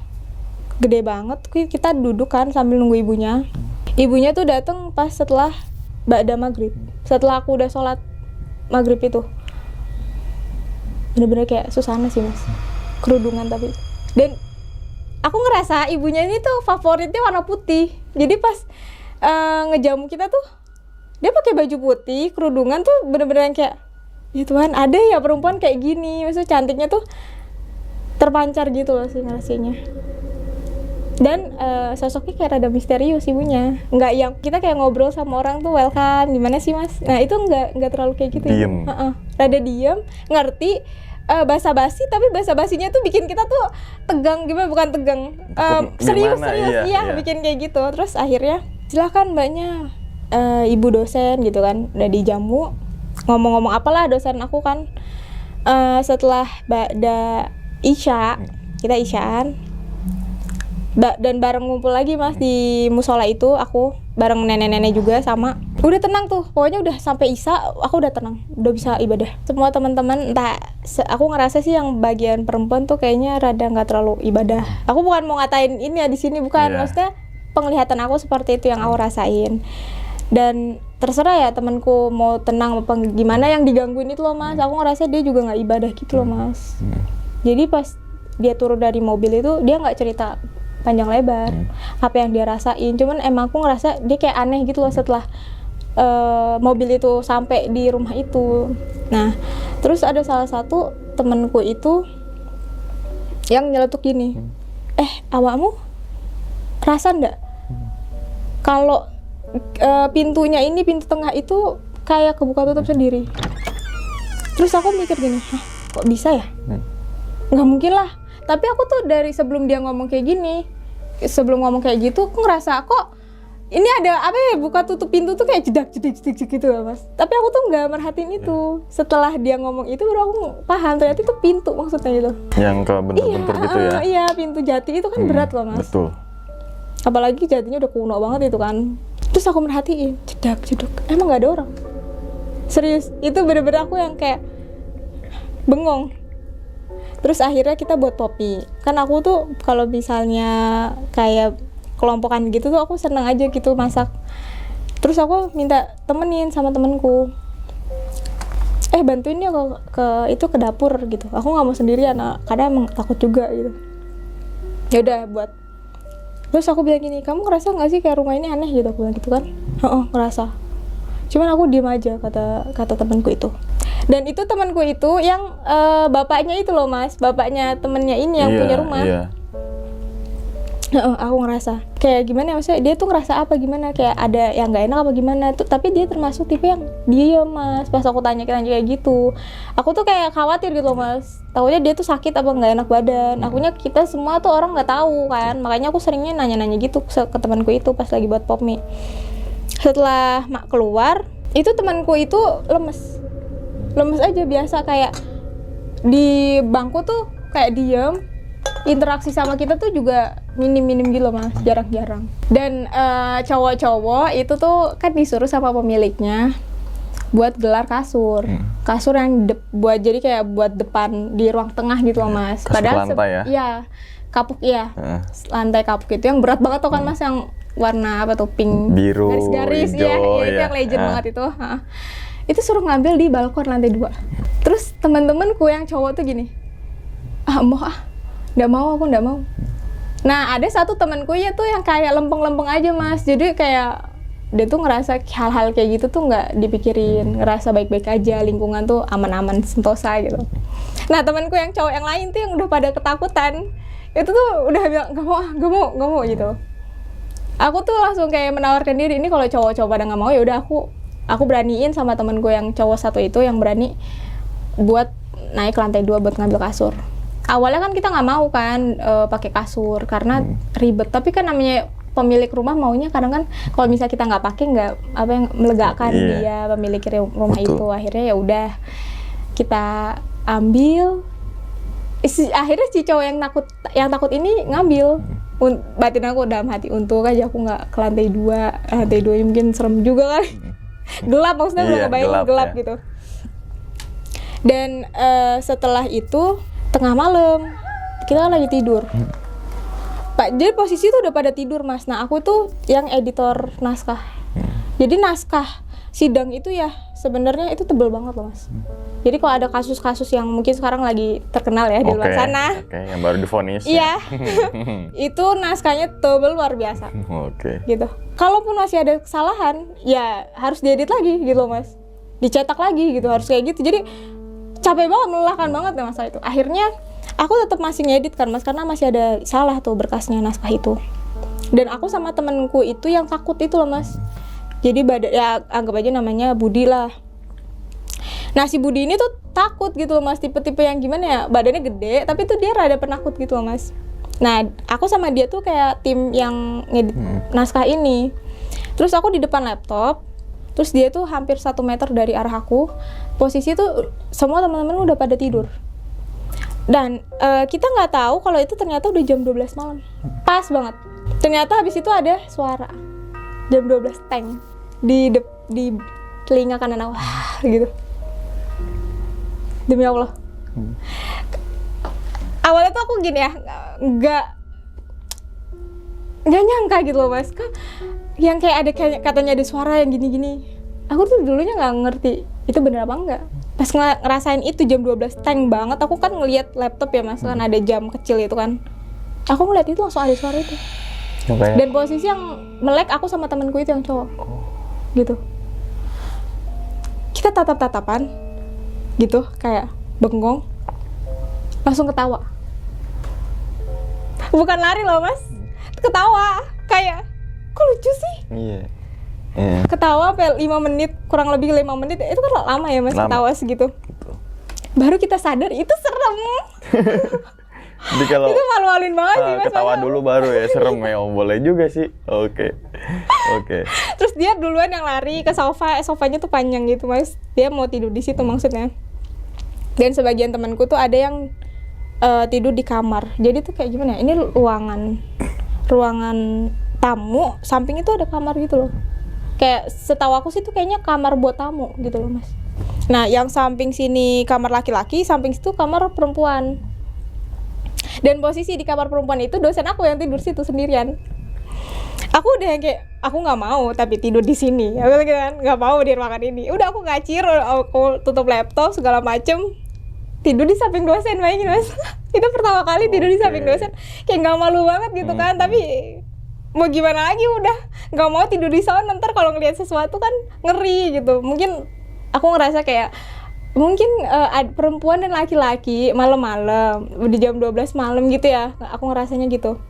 gede banget, kita duduk kan sambil nunggu ibunya tuh datang pas setelah ba'da maghrib, setelah aku udah sholat maghrib itu. Bener-bener kayak susana sih mas, kerudungan tapi. Dan aku ngerasa ibunya ini tuh favoritnya warna putih. Jadi pas ngejamu kita tuh dia pakai baju putih, kerudungan tuh bener-bener kayak, ya Tuhan ada ya perempuan kayak gini. Maksudnya cantiknya tuh terpancar gitu loh sih ngerasanya. Dan sosoknya kayak rada misterius ibunya. Nggak yang kita kayak ngobrol sama orang tuh welcome, gimana sih mas? Nah itu nggak terlalu kayak gitu. Diem. Ya. Rada diem, ngerti. Basa-basi, tapi basa-basinya tuh bikin kita tuh tegang, gimana bukan tegang, serius iya, bikin kayak gitu. Terus akhirnya silakan mbaknya, ibu dosen gitu kan, udah dijamu, ngomong-ngomong apalah dosen aku kan. Setelah ba'da Isya, kita isyaan. Dan bareng ngumpul lagi mas di musola itu, aku bareng nenek-nenek juga sama. Udah tenang tuh, pokoknya udah sampai isya aku udah tenang, udah bisa ibadah. Semua teman-teman entah, aku ngerasa sih yang bagian perempuan tuh kayaknya rada nggak terlalu ibadah. Aku bukan mau ngatain ini ya di sini, bukan, maksudnya penglihatan aku seperti itu yang aku rasain. Dan terserah ya temanku mau tenang apa gimana, yang digangguin itu loh mas. Aku ngerasa dia juga nggak ibadah gitu loh mas. Jadi pas dia turun dari mobil itu dia nggak cerita panjang lebar apa yang dia rasain, cuman emang aku ngerasa dia kayak aneh gitu loh setelah mobil itu sampai di rumah itu. Nah terus ada salah satu temanku itu yang nyeletuk gini, awakmu rasa ndak kalau pintunya ini, pintu tengah itu kayak kebuka tutup sendiri. Terus aku mikir gini, kok bisa ya? Nggak mungkin lah. Tapi aku tuh dari sebelum dia ngomong kayak gini, sebelum ngomong kayak gitu, aku ngerasa kok ini ada apa ya, buka tutup pintu tuh kayak jedak gitu ya mas. Tapi aku tuh nggak merhatiin itu. Setelah dia ngomong itu baru aku paham ternyata itu pintu maksudnya itu. Yang ke bentur-bentur gitu ya? Iya, pintu jati itu kan berat loh mas. Betul. Apalagi jatinya udah kuno banget itu kan. Terus aku merhatiin, jedak, emang nggak ada orang. Serius, itu bener-bener aku yang kayak bengong. Terus akhirnya kita buat topi. Kan aku tuh kalau misalnya kayak kelompokan gitu tuh aku seneng aja gitu masak. Terus aku minta temenin sama temenku. Bantuin ya ke dapur gitu. Aku nggak mau sendirian, kadang emang takut juga gitu. Ya udah buat. Terus aku bilang gini, kamu ngerasa nggak sih kayak rumah ini aneh gitu? Aku bilang gitu kan. Ngerasa. Cuman aku diem aja kata temanku itu. Dan itu temanku itu yang bapaknya itu loh mas, bapaknya temennya ini yang punya rumah. Iya. Aku ngerasa kayak gimana, maksudnya dia tuh ngerasa apa gimana, kayak ada yang nggak enak apa gimana tuh. Tapi dia termasuk tipe yang diem mas. Pas aku tanya kayak gitu, aku tuh kayak khawatir gitu loh mas. Takutnya dia tuh sakit apa nggak enak badan. Akunya kita semua tuh orang nggak tahu kan, makanya aku seringnya nanya-nanya gitu ke temanku itu pas lagi buat pop mie. Setelah mak keluar, itu temanku itu lemes aja biasa, kayak di bangku tuh kayak diem, interaksi sama kita tuh juga minim gitu mas, jarang-jarang. Dan cowok-cowok itu tuh kan disuruh sama pemiliknya buat gelar kasur yang buat jadi kayak buat depan di ruang tengah gitu loh mas. Kasur padahal lantai ya? Iya, kapuk ya, lantai kapuk itu yang berat banget tuh kan mas, yang warna apa tuh, pink biru, garis-garis hijau, itu yang legend banget itu. Itu suruh ngambil di balkon lantai 2. Terus teman-temanku yang cowok tuh gini, nggak mau. Nah ada satu temanku ya tuh yang kayak lempeng-lempeng aja mas, jadi kayak dia tuh ngerasa hal-hal kayak gitu tuh nggak dipikirin, ngerasa baik-baik aja, lingkungan tuh aman-aman, sentosa gitu. Nah temanku yang cowok yang lain tuh yang udah pada ketakutan, itu tuh udah bilang nggak mau gitu. Aku tuh langsung kayak menawarkan diri, ini kalau cowok-cowok pada nggak mau ya udah aku beraniin sama temen gue yang cowok satu itu yang berani buat naik ke lantai 2 buat ngambil kasur. Awalnya kan kita nggak mau kan pakai kasur karena ribet, tapi kan namanya pemilik rumah maunya kadang kan kalau misalnya kita nggak pakai nggak apa yang melegakan dia pemilik rumah. Betul. Itu akhirnya ya udah kita ambil. Akhirnya si cowok yang takut ini ngambil. Batin aku dalam hati, untung aja aku nggak ke lantai 2. Lantai 2 mungkin serem juga kali. Gelap maksudnya, udah ngebayangin gelap ya. Gitu. Dan setelah itu tengah malam kita kan lagi tidur. Jadi posisi tuh udah pada tidur mas. Nah aku tuh yang editor naskah. Jadi naskah sidang itu ya sebenarnya itu tebel banget loh mas. Jadi kalau ada kasus-kasus yang mungkin sekarang lagi terkenal ya di luar sana. Yang baru divonis. Iya. Itu naskahnya tebel luar biasa. Gitu. Kalaupun masih ada kesalahan, ya harus diedit lagi gitu loh mas. Dicetak lagi gitu, harus kayak gitu. Jadi capek banget, melelahkan banget ya masa itu. Akhirnya aku tetap masih ngedit kan mas, karena masih ada salah tuh berkasnya naskah itu. Dan aku sama temenku itu yang takut itu loh mas. Jadi ya anggap aja namanya Budi lah. Nah si Budi ini tuh takut gitu loh mas, tipe-tipe yang gimana ya, badannya gede tapi tuh dia rada penakut gitu loh mas. Nah aku sama dia tuh kayak tim yang ngedit naskah ini. Terus aku di depan laptop, terus dia tuh hampir 1 meter dari arah aku. Posisi tuh semua teman-teman udah pada tidur. Dan kita nggak tahu kalau itu ternyata udah jam 12 malam. Pas banget. Ternyata habis itu ada suara jam 12 teng di telinga kanan aku. Wah, gitu. Demi Allah. Awalnya tuh aku gini ya, nggak nyangka gitu loh Mas. Yang kayak ada katanya ada suara yang gini-gini. Aku tuh dulunya nggak ngerti itu bener apa enggak. Pas ngerasain itu jam 12 teng banget, aku kan ngelihat laptop ya Mas, kan ada jam kecil itu kan. Aku ngeliat itu langsung ada suara itu. Okay. Dan posisi yang melek aku sama temanku itu yang cowok. Gitu. Kita tatap-tatapan gitu, kayak bengong. Langsung ketawa. Bukan lari loh Mas. Ketawa, kayak kok lucu sih? Iya. Ketawa sampai 5 menit, kurang lebih 5 menit, itu kan lama ya Mas, ketawa segitu. Betul. Baru kita sadar, itu serem. Jadi kalau itu malu-maluin banget sih Mas. Ketawa dulu baru ya, serem ya, boleh juga sih. Oke. Terus dia duluan yang lari ke sofanya tuh panjang gitu Mas. Dia mau tidur di situ maksudnya. Dan sebagian temanku tuh ada yang tidur di kamar. Jadi tuh kayak gimana ya, ini ruangan tamu, samping itu ada kamar gitu loh. Kayak setahu aku sih itu kayaknya kamar buat tamu gitu loh Mas. Nah yang samping sini kamar laki-laki, samping situ kamar perempuan. Dan posisi di kamar perempuan itu dosen aku yang tidur situ sendirian. Aku udah kayak aku nggak mau tapi tidur di sini. Aku kan nggak mau di ruangan ini. Udah aku ngacir, aku tutup laptop segala macem, tidur di samping dosen, bayangin Mas. Itu pertama kali tidur di samping dosen, kayak nggak malu banget gitu kan. Tapi mau gimana lagi, udah nggak mau tidur di sana, ntar kalau ngeliat sesuatu kan ngeri gitu. Mungkin aku ngerasa kayak mungkin perempuan dan laki-laki malam-malam di jam 12 malam gitu ya, aku ngerasanya gitu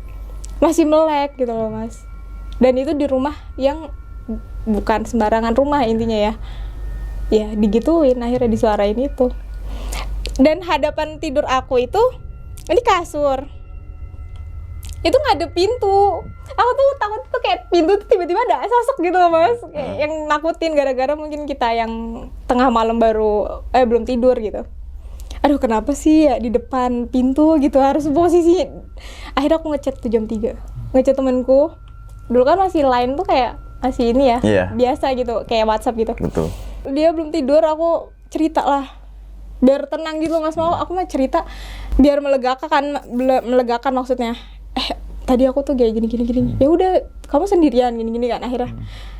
masih melek gitu loh Mas. Dan itu di rumah yang bukan sembarangan rumah intinya ya digituin, akhirnya disuarain itu. Dan hadapan tidur aku itu ini kasur, itu ngadep pintu. Aku tuh takut tuh kayak pintu tuh tiba-tiba ada sosok gitu loh Mas, kayak yang nakutin gara-gara mungkin kita yang tengah malam baru belum tidur gitu. Aduh kenapa sih ya di depan pintu gitu harus posisi. Akhirnya aku ngechat tuh jam 3, ngechat temanku. Dulu kan masih line tuh kayak masih ini ya, biasa gitu, kayak WhatsApp gitu. Betul. Dia belum tidur, aku cerita lah biar tenang gitu Mas. Mau aku mah cerita biar melegakan maksudnya. Tadi aku tuh kayak gini. Ya udah, kamu sendirian gini kan akhirnya.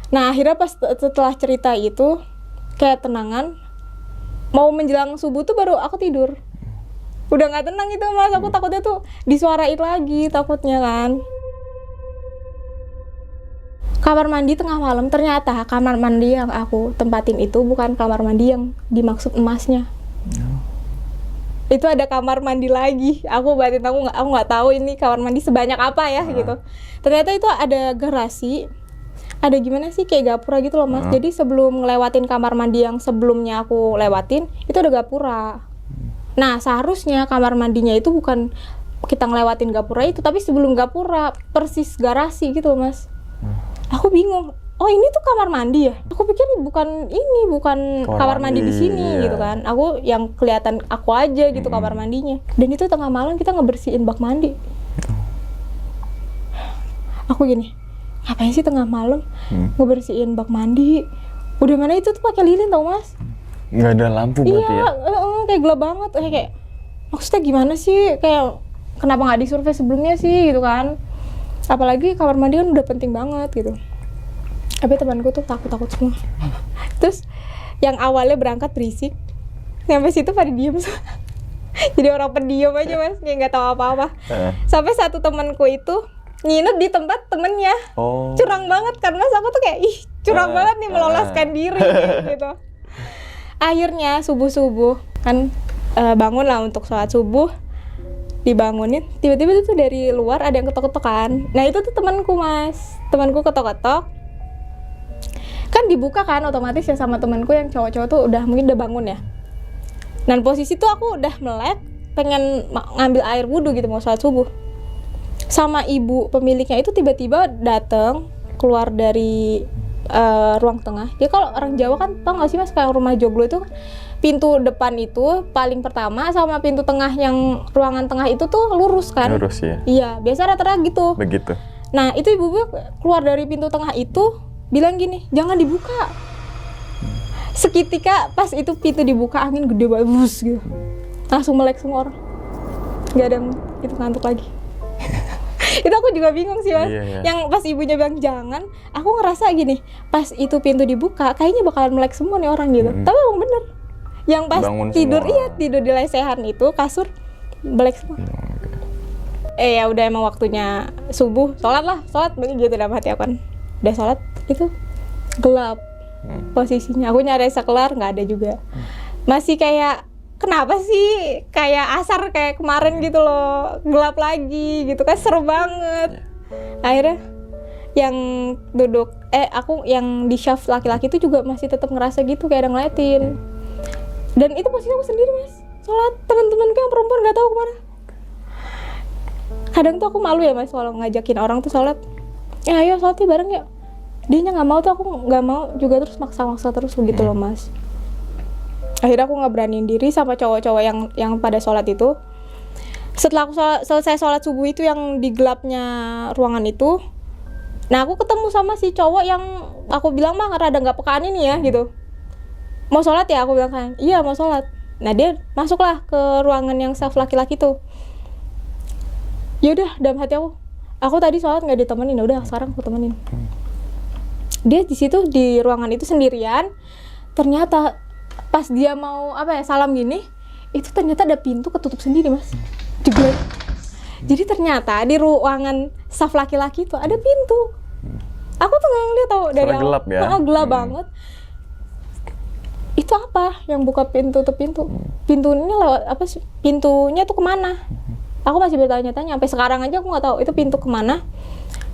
Nah, akhirnya pas setelah cerita itu kayak tenangan, mau menjelang subuh tuh baru aku tidur. Udah nggak tenang gitu Mas, aku takutnya tuh disuarain lagi takutnya kan. Kamar mandi tengah malam, ternyata kamar mandi yang aku tempatin itu bukan kamar mandi yang dimaksud emasnya. Itu ada kamar mandi lagi. Aku nggak tahu ini kamar mandi sebanyak apa ya gitu. Ternyata itu ada garasi, ada gimana sih kayak gapura gitu loh Mas. Jadi sebelum ngelewatin kamar mandi yang sebelumnya aku lewatin, itu ada gapura. Nah seharusnya kamar mandinya itu bukan kita ngelewatin gapura itu, tapi sebelum gapura persis garasi gitu loh Mas. Aku bingung. Oh ini tuh kamar mandi ya? Aku pikir bukan kamar mandi di sini gitu kan. Aku yang kelihatan aku aja gitu kamar mandinya. Dan itu tengah malam kita ngebersihin bak mandi. Aku gini, ngapain sih tengah malam ngebersihin bak mandi? Udah mana itu tuh pakai lilin tau Mas? Nggak ada lampu berarti ya? Iya, kayak gelap banget. Kayak maksudnya gimana sih? Kayak kenapa nggak disurvei sebelumnya sih gitu kan? Apalagi kamar mandi kan udah penting banget gitu. Tapi temanku tuh takut semua. Terus yang awalnya berangkat berisik, sampai situ pada diem. Jadi orang pendiam aja Mas, kayak nggak tahu apa-apa. Sampai satu temanku itu nginep di tempat temennya. Curang banget kan Mas, aku tuh kayak curang banget nih meloloskan diri gitu. Akhirnya subuh kan bangun lah untuk sholat subuh, dibangunin. Tiba-tiba tuh dari luar ada yang ketok-ketok kan. Nah itu tuh temanku Mas, temanku ketok-ketok. Kan dibuka kan otomatis ya sama temanku yang cowok-cowok tuh mungkin udah bangun ya. Dan posisi tuh aku udah melek, pengen ngambil air wudhu gitu mau sholat subuh. Sama ibu pemiliknya itu tiba-tiba datang keluar dari ruang tengah. Dia kalau orang Jawa kan tau gak sih mas, kayak rumah joglo itu pintu depan itu paling pertama sama pintu tengah yang ruangan tengah itu tuh lurus kan? Lurus ya. Iya, biasa rata-rata gitu. Begitu. Nah itu ibu gue keluar dari pintu tengah itu bilang gini, jangan dibuka. Seketika pas itu pintu dibuka, angin gede banget, bus gitu. Langsung melek semua orang. Gak ada yang itu ngantuk lagi. Itu aku juga bingung sih mas. Iya. Yang pas ibunya bilang jangan, aku ngerasa gini, pas itu pintu dibuka kayaknya bakalan melek semua nih orang gitu. Tapi emang bener, yang pas Bangun tidur semua. iya tidur di lesehan itu kasur melek semua. Ya udah emang waktunya subuh, sholat begitu dalam hati aku kan. Udah sholat itu gelap posisinya. Aku nyari sekelar nggak ada juga. Masih kayak kenapa sih kayak asar kayak kemarin gitu loh, gelap lagi gitu kan, seru banget. Akhirnya yang duduk aku yang di syaf laki-laki itu juga masih tetap ngerasa gitu kayak ada ngeliatin. Dan itu posisi aku sendiri mas, sholat. Teman-temanku yang perempuan nggak tahu kemana. Kadang tuh aku malu ya mas kalau ngajakin orang tuh sholat, ayo sholat bareng ya. Dianya nggak mau tuh, aku nggak mau juga, terus maksa-maksa terus begitu loh mas. Akhirnya aku nggak beraniin diri sama cowok-cowok yang pada sholat itu. Setelah aku selesai sholat subuh itu yang di gelapnya ruangan itu, nah aku ketemu sama si cowok yang aku bilang mah rada nggak pekaan ini ya gitu. Mau sholat ya, aku bilang kan, iya mau sholat. Nah dia masuklah ke ruangan yang saf laki-laki tuh. Yaudah dalam hati aku tadi sholat nggak ditemenin, udah sekarang aku temenin. Dia di situ di ruangan itu sendirian. Ternyata pas dia mau salam gini, itu ternyata ada pintu ketutup sendiri mas, jeglek. Jadi ternyata di ruangan saf laki-laki itu ada pintu. Aku tuh nggak ngeliat tau dari awal. Gelap ya. Gelap banget. Itu apa yang buka pintu tuh pintu? Pintunya lewat apa sih? Pintunya tuh kemana? Aku masih bertanya-tanya sampai sekarang aja aku nggak tahu itu pintu kemana.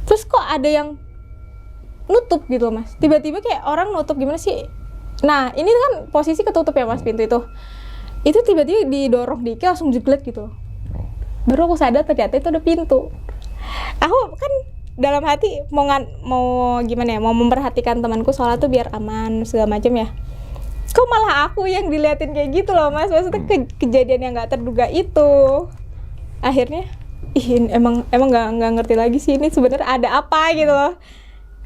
Terus kok ada yang nutup gitu mas? Tiba-tiba kayak orang nutup gimana sih? Nah ini kan posisi ketutup ya mas pintu itu. Itu tiba-tiba didorong dikit langsung jeglek gitu. Baru aku sadar ternyata itu ada pintu. Aku kan dalam hati mau gimana ya? Mau memperhatikan temanku sholat tuh biar aman segala macam ya. Kok malah aku yang diliatin kayak gitu loh mas? Maksudnya kejadian yang nggak terduga itu. Akhirnya, emang nggak ngerti lagi sih ini sebenarnya ada apa gitu loh.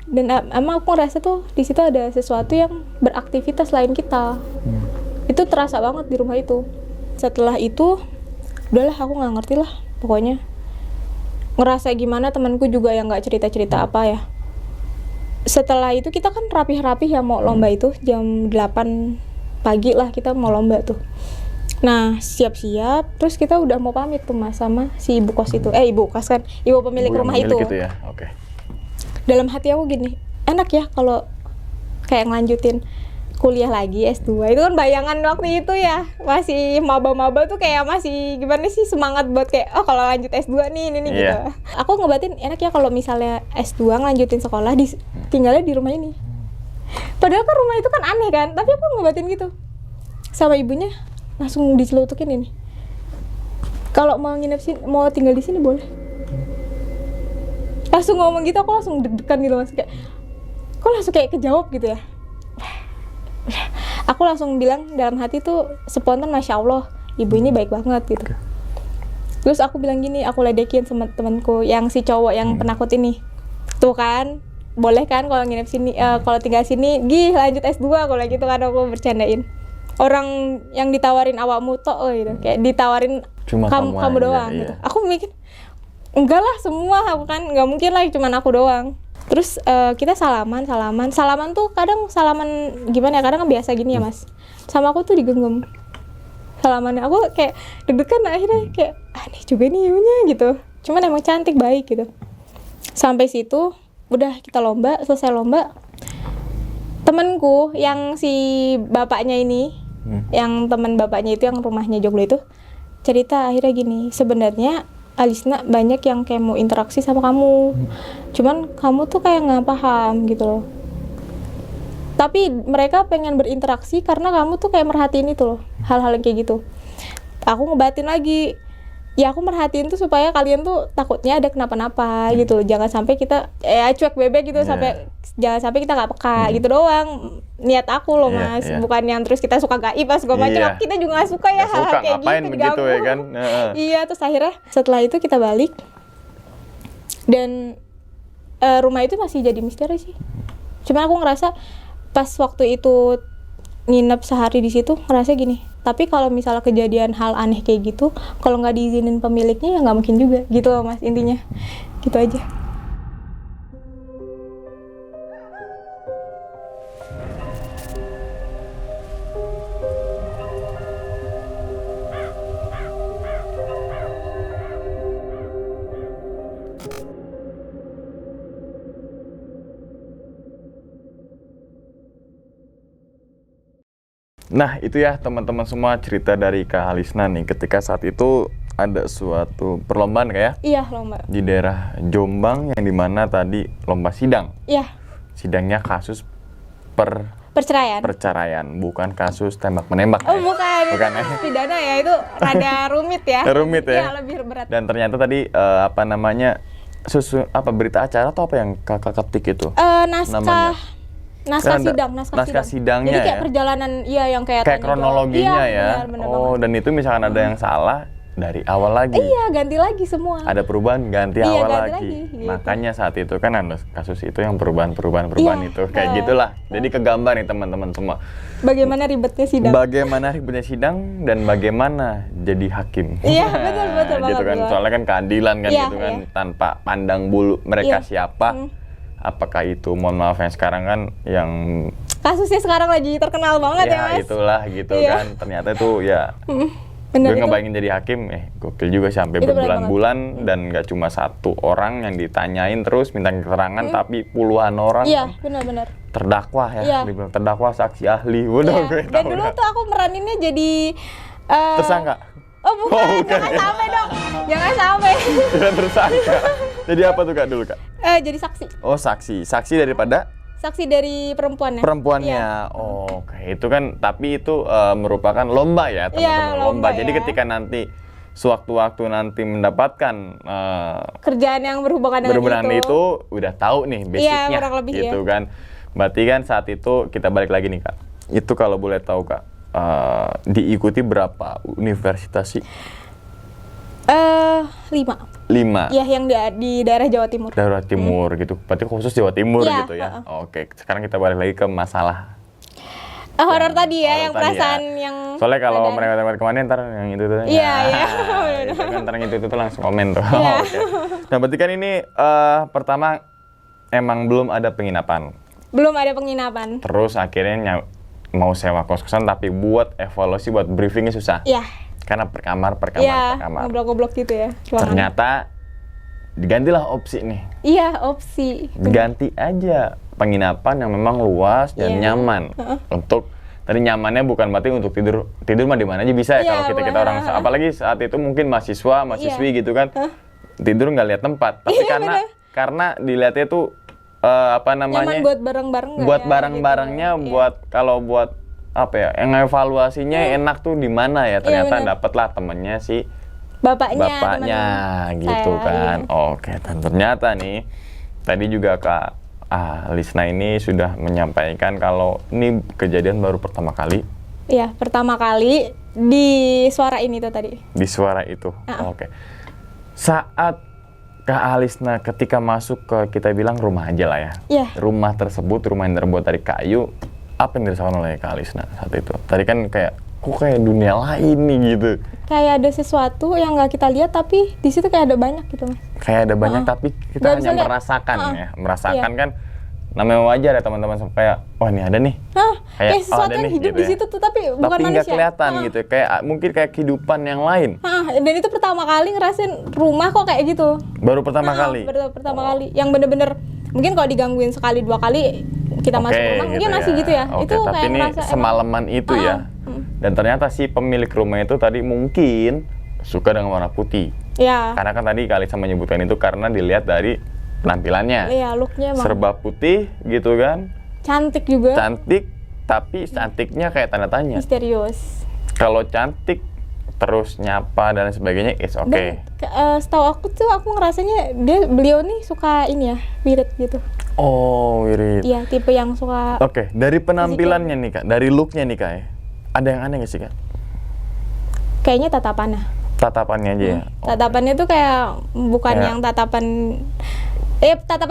Dan emang aku ngerasa tuh di situ ada sesuatu yang beraktivitas lain kita. Itu terasa banget di rumah itu. Setelah itu, udahlah aku nggak ngerti lah pokoknya. Ngerasa gimana temanku juga yang nggak cerita-cerita apa ya. Setelah itu kita kan rapih-rapih ya mau lomba itu jam 8 pagi lah kita mau lomba tuh. Nah siap-siap terus kita udah mau pamit tuh mas sama si ibu kos itu. Ibu kos kan, ibu pemilik rumah itu. Ya? Okay. Dalam hati aku gini, enak ya kalau kayak ngelanjutin kuliah lagi S2. Itu kan bayangan waktu itu ya, masih maba-maba tuh kayak masih gimana sih semangat buat kayak kalau lanjut S2 nih ini gitu. Aku ngebatin enak ya kalau misalnya S2 ngelanjutin sekolah tinggalnya di rumah ini. Padahal kan rumah itu kan aneh kan, tapi aku ngebatin gitu. Sama ibunya langsung dicelutukin ini. Kalau mau nginep sini, mau tinggal di sini boleh. Langsung ngomong gitu, aku langsung deg-degan gitu mas, kayak kok langsung kayak kejawab gitu ya. Aku langsung bilang dalam hati tuh spontan, masya Allah ibu ini baik banget gitu. Terus aku bilang gini, aku ledekin sama temanku yang si cowok yang penakut ini, tuh kan boleh kan kalau nginep sini, kalau tinggal sini lanjut S2 kalau gitu kan. Aku bercandain, orang yang ditawarin awakmu tok gitu, kayak ditawarin cuma kamu doang gitu. Aku mikir enggak lah semua, aku kan nggak mungkin lah cuman aku doang. Terus kita salaman tuh kadang salaman gimana ya, kadang kan biasa gini ya mas, sama aku tuh digenggam salamannya. Aku kayak deg-degan, akhirnya kayak aneh juga nih ibunya gitu, cuman emang cantik baik gitu. Sampai situ udah kita lomba, selesai lomba, temanku yang si bapaknya ini, yang teman bapaknya itu yang rumahnya joglo itu cerita akhirnya gini, sebenarnya Alisna banyak yang kayak mau interaksi sama kamu, cuman kamu tuh kayak nggak paham gitu loh. Tapi mereka pengen berinteraksi karena kamu tuh kayak merhatiin itu loh, hal-hal yang kayak gitu. Aku ngebatin lagi, ya aku merhatiin tuh supaya kalian tuh takutnya ada kenapa-napa gitu loh. Jangan sampai kita cuek bebek gitu, sampai jangan sampai kita nggak peka gitu doang. Niat aku loh Mas, bukan yang terus kita suka gaib pas gue macam, kita juga nggak suka ya hal-hal kayak ngapain gitu begitu diganggu. ya kan. Iya, terus akhirnya setelah itu kita balik dan rumah itu masih jadi misteri sih. Cuman aku ngerasa pas waktu itu nginep sehari di situ ngerasa gini, tapi kalau misalnya kejadian hal aneh kayak gitu, kalau nggak diizinin pemiliknya ya nggak mungkin juga gitu loh Mas, intinya gitu aja. Nah itu ya teman-teman semua cerita dari Kak Alisna nih ketika saat itu ada suatu perlombaan kayak Iya, lomba. di daerah Jombang yang dimana tadi lomba sidang. Iya. Sidangnya kasus Perceraian. bukan kasus tembak menembak. Oh bukan ya? Pidana ya, itu rada rumit ya. Rumit ya. Iya, lebih berat. Dan ternyata tadi berita acara atau apa yang kakak ketik itu? Naskah sidangnya. Jadi kayak ya? perjalanan yang kayak tanya jawab. kronologinya ya. Benar, Oh, banget. dan itu misalkan ada yang salah dari awal lagi. Iya, ganti lagi semua. Ada perubahan ganti Iya, awal ganti lagi. lagi, gitu. Makanya saat itu kan ada kasus itu yang perubahan Iya, itu kayak gitulah. Jadi kegambar nih teman-teman semua. Bagaimana ribetnya sidang? Bagaimana ribetnya sidang dan bagaimana jadi hakim. Iya, betul Gitu kan. banget. Soalnya kan keadilan kan Iya, gitu kan iya. tanpa pandang bulu mereka Iya. siapa. Apakah itu mohon maaf yang sekarang kan yang Kasusnya sekarang lagi terkenal banget ya, Mas. itulah gitu Iya. kan. Ternyata itu ya Bener gue itu. ngebayangin jadi hakim, gokil juga sampai Itu berat berbulan-bulan dan nggak cuma satu orang yang ditanyain terus minta keterangan, tapi puluhan orang Iya, benar-benar. terdakwa ya, Iya. dibilang terdakwa, saksi ahli, udah Iya. gue Dan tahu dulu dah. tuh aku meraninnya jadi Tersangka? Oh bukan, Oh, bukan, jangan ya. sampai dong. Jangan sampai. Tidak tersangka. Jadi apa tuh Kak dulu Kak? Jadi saksi. Oh saksi daripada Saksi dari perempuannya. perempuannya. Iya. Oh, oke. Itu kan, tapi itu merupakan lomba ya teman-teman. Iya, lomba Jadi ya. ketika nanti sewaktu-waktu nanti mendapatkan Kerjaan yang berhubungan dengan itu udah tahu nih basicnya kurang lebih gitu ya. kan. Berarti kan saat itu kita balik lagi nih Kak. Itu kalau boleh tahu Kak, diikuti berapa universitas sih? 5. 5. Iya, yang di daerah Jawa Timur. Daerah Timur gitu. Berarti khusus Jawa Timur Iya, gitu ya. Oke, sekarang kita balik lagi ke masalah Horor tadi ya, horor yang tadi perasaan ya. yang Soalnya kalau ada- mereka kemana ntar yang itu tuh. Iya, nah, iya. itu kan ntar yang itu tuh langsung komen tuh. Iya. Oke. Nah, berarti kan ini pertama emang belum ada penginapan. belum ada penginapan. Terus akhirnya mau sewa kos-kosan tapi buat evaluasi, buat briefingnya susah. Iya. Karena per kamar. Iya, ngoblok-ngoblok gitu ya. ruangan. Ternyata digantilah opsi nih. Iya, opsi. Ganti aja penginapan yang memang luas dan Iya. nyaman. Untuk tadi nyamannya bukan berarti untuk tidur mah di mana aja bisa ya, Iya, kalau kita orang, apalagi saat itu mungkin mahasiswi gitu kan. Tidur nggak lihat tempat. Tapi Iya, karena dilihatnya tuh Nyaman buat bareng-bareng nggak buat ya, barang-barangnya, gitu. buat kalau buat apa ya, yang evaluasinya enak tuh di mana ya, ternyata bener. dapatlah temennya si Bapaknya bapaknya temen gitu saya, kan. iya. Oke, dan ternyata nih tadi juga Kak Alisna ini sudah menyampaikan kalau ini kejadian baru pertama kali Iya, pertama kali di suara ini tuh tadi. di suara itu. Oke. Saat Kak Alisna ketika masuk ke, kita bilang rumah aja lah ya. Iya. Rumah tersebut, rumah yang terbuat dari kayu, apa yang dirasakan oleh Kak Alisna saat itu? Tadi kan kok kayak dunia lain nih gitu. Kayak ada sesuatu yang nggak kita lihat tapi di situ kayak ada banyak gitu, Mas. Kayak ada banyak tapi kita Nggak bisa hanya lihat. merasakan ya. Merasakan Iya. kan namanya wajar ya teman-teman, kayak wah ini ada nih. Kayak sesuatu ada yang nih, hidup gitu di ya. situ tuh tapi bukan Tapi nggak manusia. kelihatan gitu. Kayak mungkin kayak kehidupan yang lain. Dan itu pertama kali ngerasain rumah kok kayak gitu. Baru pertama kali. Baru pertama kali. Yang bener-bener mungkin kalau digangguin sekali 2 kali kita masuk rumah mungkin masih gitu ya. Oke, Itu tapi kayak ini ngerasa semalaman itu ya. Dan ternyata si pemilik rumah itu tadi mungkin suka dengan warna putih. ya. Karena kan tadi Kak Alisa menyebutkan itu karena dilihat dari penampilannya. Iya, looknya emang Serba putih gitu kan. cantik juga. Cantik, tapi cantiknya kayak tanda tanya. Misterius. Kalau cantik terus nyapa dan sebagainya, it's okay. Dan setahu aku tuh aku ngerasanya beliau nih suka ini ya, wirid gitu. Oh, wirid. Iya, tipe yang suka. Oke, dari penampilannya nih Kak, dari looknya nih Kak ya, ada yang aneh nggak sih Kak? Kayaknya tatapannya. Tatapannya aja ya? Tatapannya tuh kayak bukan Kayak- yang tatapan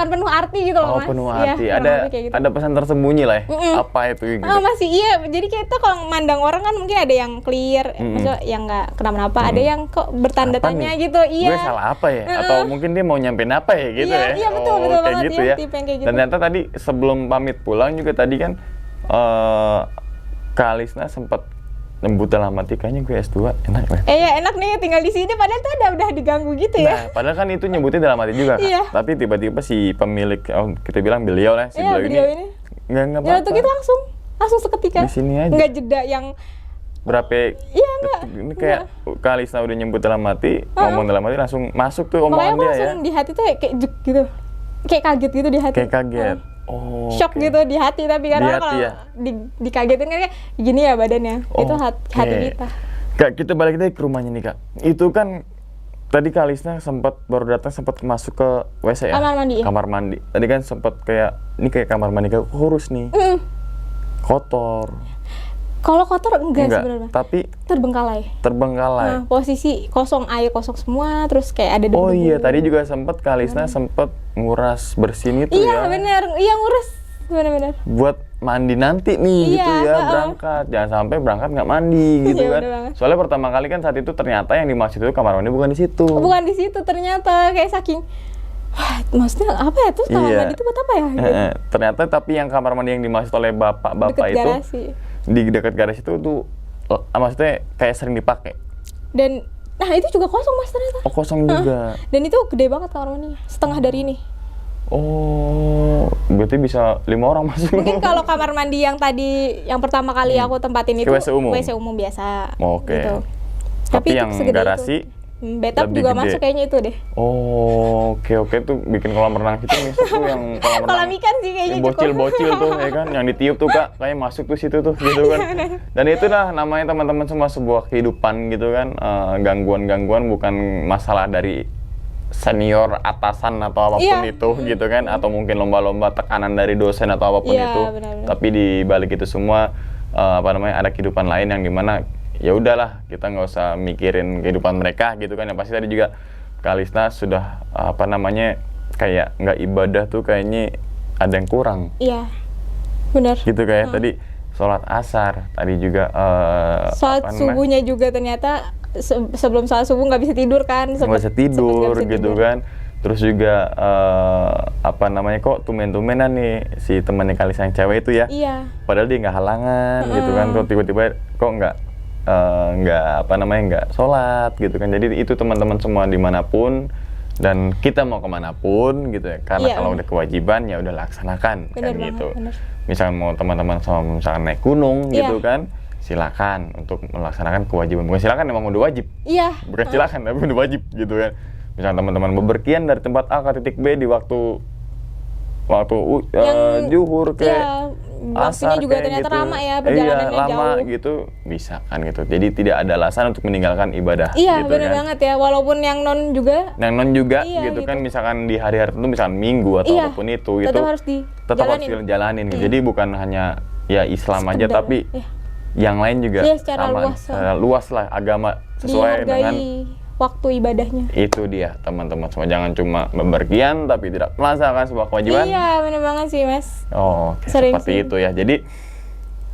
penuh arti gitu loh, Oh, Mas. penuh Iya, arti. penuh arti kayak gitu. Ada pesan tersembunyi lah ya? Apa itu gitu? Masih iya, jadi kita kalau mandang orang kan mungkin ada yang clear, maksudnya yang nggak kenapa-napa, ada yang kok bertanda Apa tanya nih? gitu, iya. Gue salah apa ya? Atau mungkin dia mau nyampein apa ya gitu Iya, ya? iya, betul kayak banget gitu ya, ya. tipe yang kayak gitu. Dan ternyata tadi sebelum pamit pulang juga tadi kan Kak Alisna sempat nyebut dalam hati, kayaknya gue S2 enak lah. Iya, enak nih tinggal di sini, padahal tuh udah diganggu gitu ya. Nah, padahal kan itu nyebutnya dalam hati juga Kak. Iya. Tapi tiba-tiba si pemilik, kita bilang beliau lah, si Iya, beliau ini. ini. Nggak Ya apa-apa. untuk itu langsung seketika. Di sini aja. Nggak jeda yang Berapa Iya, enggak. ini kayak Kak Alisna udah nyebut dalam hati, ngomong dalam hati langsung masuk tuh makanya omongan aku dia ya. langsung di hati tuh kayak juk gitu. Kayak kaget gitu di hati. Kayak kaget. Oh. Shock oke. gitu di hati, tapi kan Di orang hati kalau ya? dikagetin kan kayak gini ya badannya. Itu Oke. hati kita. Kak, kita balik lagi ke rumahnya nih Kak. Itu kan tadi Kak Alisna baru datang sempat masuk ke WC ya? Kamar mandi, ya? Kamar mandi. Tadi kan sempat ini kayak kamar mandi kayak kurus nih. Kotor. Kalau kotor enggak sebenarnya. Tapi Terbengkalai. terbengkalai. Posisi kosong, air kosong semua, terus kayak ada debu-debu. Oh iya, tadi juga sempat Kak Alisna sempat nguras bersihin itu Iya, ya. benar. Iya, ngurus. Benar-benar. Buat mandi nanti nih Iya, gitu ya, heeh. berangkat. Jangan sampai berangkat nggak mandi gitu Iya, kan. bener banget. Soalnya pertama kali kan saat itu ternyata yang dimaksud itu kamar mandi bukan di situ. Bukan di situ ternyata, kayak saking wah, maksudnya apa ya? Terus kamar Iya. mandi itu buat apa ya? Gitu. Ternyata tapi yang kamar mandi yang dimaksud oleh bapak-bapak Deket itu garasi. di dekat garasi itu tuh maksudnya kayak sering dipakai. Dan nah itu juga kosong Mas ternyata. Oh, kosong juga. Dan itu gede banget kamar mandinya, setengah dari ini. Oh, berarti bisa 5 orang masuk. Mungkin kalau kamar mandi yang tadi yang pertama kali aku tempatin itu WC umum? WC umum biasa. Oke. Gitu. Tapi itu yang segede garasi itu. Bathtub lebih juga gede. masuk kayaknya itu deh. Oh, oke tuh bikin kolam renang gitu nih tuh yang kolam renang. Kolam ikan sih kayaknya Yang cukup. bocil-bocil tuh ya kan, yang ditiup tuh Kak, kayak masuk tuh situ tuh gitu kan. Dan itu dah namanya teman-teman semua sebuah kehidupan gitu kan, gangguan-gangguan bukan masalah dari senior atasan atau apapun Iya. itu gitu kan, atau mungkin lomba-lomba tekanan dari dosen atau apapun Iya, itu. benar-benar. Tapi di balik itu semua ada kehidupan lain yang dimana ya udahlah kita nggak usah mikirin kehidupan mereka gitu kan. Yang pasti tadi juga Kak Alisna sudah kayak nggak ibadah tuh kayaknya ada yang kurang Iya. Benar. gitu kayak tadi sholat asar tadi juga Sholat subuhnya juga ternyata sebelum sholat subuh nggak bisa tidur kan? nggak bisa tidur gitu kan. Terus juga kok tumben-tumbenan nih si temannya Kak Alisna yang cewek itu ya. Iya. Padahal dia nggak halangan gitu kan, kok tiba-tiba kok nggak sholat gitu kan. Jadi itu teman-teman semua dimanapun dan kita mau kemanapun gitu ya, karena Iya. kalau udah kewajiban ya udah laksanakan. Bener kan banget, gitu. bener. Misalkan mau teman-teman sama misalkan naik gunung Iya. gitu kan, silakan untuk melaksanakan kewajiban. Bukan silakan, emang udah wajib. Iya. Bukan silakan tapi udah wajib gitu kan. Misalkan teman-teman bepergian dari tempat A ke titik B di waktu zuhur ke Iya, waktunya juga ternyata lama ya, perjalanannya lama jauh. gitu bisa kan gitu. Jadi tidak ada alasan untuk meninggalkan ibadah Iya, gitu benar kan. banget ya. Walaupun yang non juga Yang non juga Iya, gitu gitu. kan, misalkan di hari-hari tertentu misalkan minggu atau Iya, apapun itu tetap harus tetap harus dijalanin. dijalanin gitu. Jadi bukan hanya ya Islam aja Sekedar, tapi iya. yang lain juga Iya, secara sama, luas. secara luas lah agama sesuai dengan dihargai waktu ibadahnya. itu dia teman-teman semua. Jangan cuma bepergian tapi tidak melaksanakan sebuah kewajiban. Iya, benar banget sih, Mas. Oh, oke, Sering seperti sih. itu ya. Jadi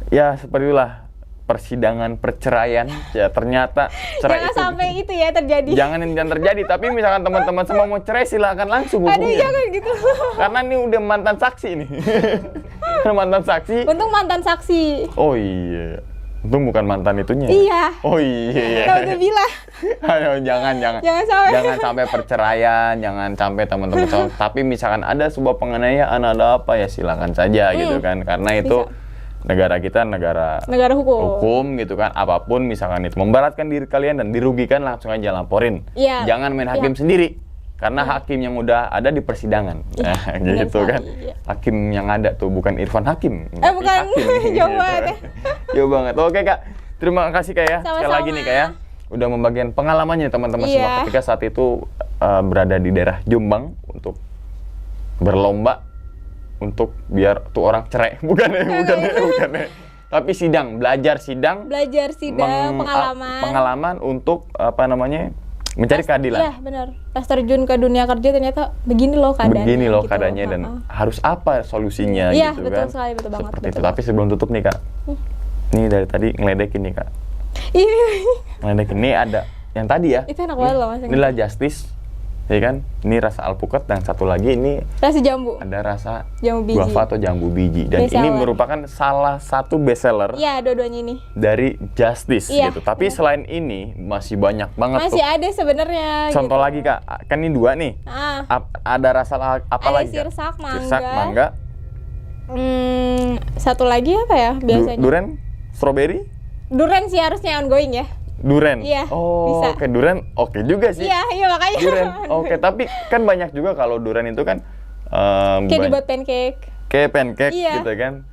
ya seperti itulah persidangan perceraian ya, ternyata cerai Jangan itu sampai itu ya terjadi. jangan terjadi. Tapi misalkan teman-teman semua mau cerai silakan langsung Aduh, hubungin. jangan gitu. Karena ini udah mantan saksi nih. Mantan saksi. Untung mantan saksi. Oh iya. Untung bukan mantan itunya. Iya. Oh iya. Tahu udah bilang. Ayo, jangan. Jangan sampai. Perceraian, jangan sampai teman-teman semua. Tapi misalkan ada sebuah penganiayaan, ada apa ya silakan saja gitu kan. Karena itu negara kita negara hukum gitu kan. Apapun misalkan itu memberatkan diri kalian dan dirugikan, langsung aja laporin. Iya. Jangan main hakim sendiri. Karena hakim yang udah ada di persidangan. Iya, Nah, benar gitu kan. sekali, iya. Hakim yang ada tuh bukan Irfan Hakim. tapi bukan. Hakim, Jauh banget ya. Jauh banget. Oke Kak, terima kasih Kak ya. Sekali Sama-sama. lagi nih Kak ya. udah membagikan pengalamannya teman-teman Iya. semua ketika saat itu berada di daerah Jombang untuk berlomba untuk biar tuh orang cerai. Bukan ya. Tapi belajar sidang pengalaman untuk mencari keadilan. Iya benar. Pas terjun ke dunia kerja ternyata begini loh keadaannya. Begini loh gitu. keadaannya dan harus apa solusinya Iya, gitu betul kan. sekali, betul banget, Seperti betul. itu. Tapi sebelum tutup nih Kak. Nih dari tadi ngeledekin nih Kak. Iya. Ngeledekin nih ada yang tadi ya. Itu enak banget loh Mas. Inilah Justice. Ya kan? Ini rasa alpukat dan satu lagi ini Rasa jambu. ada rasa Jambu biji. guava atau jambu biji dan Best ini seller. merupakan salah satu best seller Iya, dua-duanya ini. dari Justice Iya, gitu. Tapi benar. selain ini masih banyak banget Masih tuh. ada sebenarnya. Contoh gitu. lagi Kak, kan ini 2 nih. Ada rasa apa Ada lagi? Kak? sirsak, mangga. Sirsak, mangga, Satu lagi apa ya biasanya? durian, strawberry, Durian sih harusnya ongoing ya. durian. Iya, Oh, bisa. oke durian, oke juga sih. Iya makanya. Durian, oke. Tapi kan banyak juga kalau durian itu kan Kayak dibuat pancake. kayak pancake Iya. gitu kan.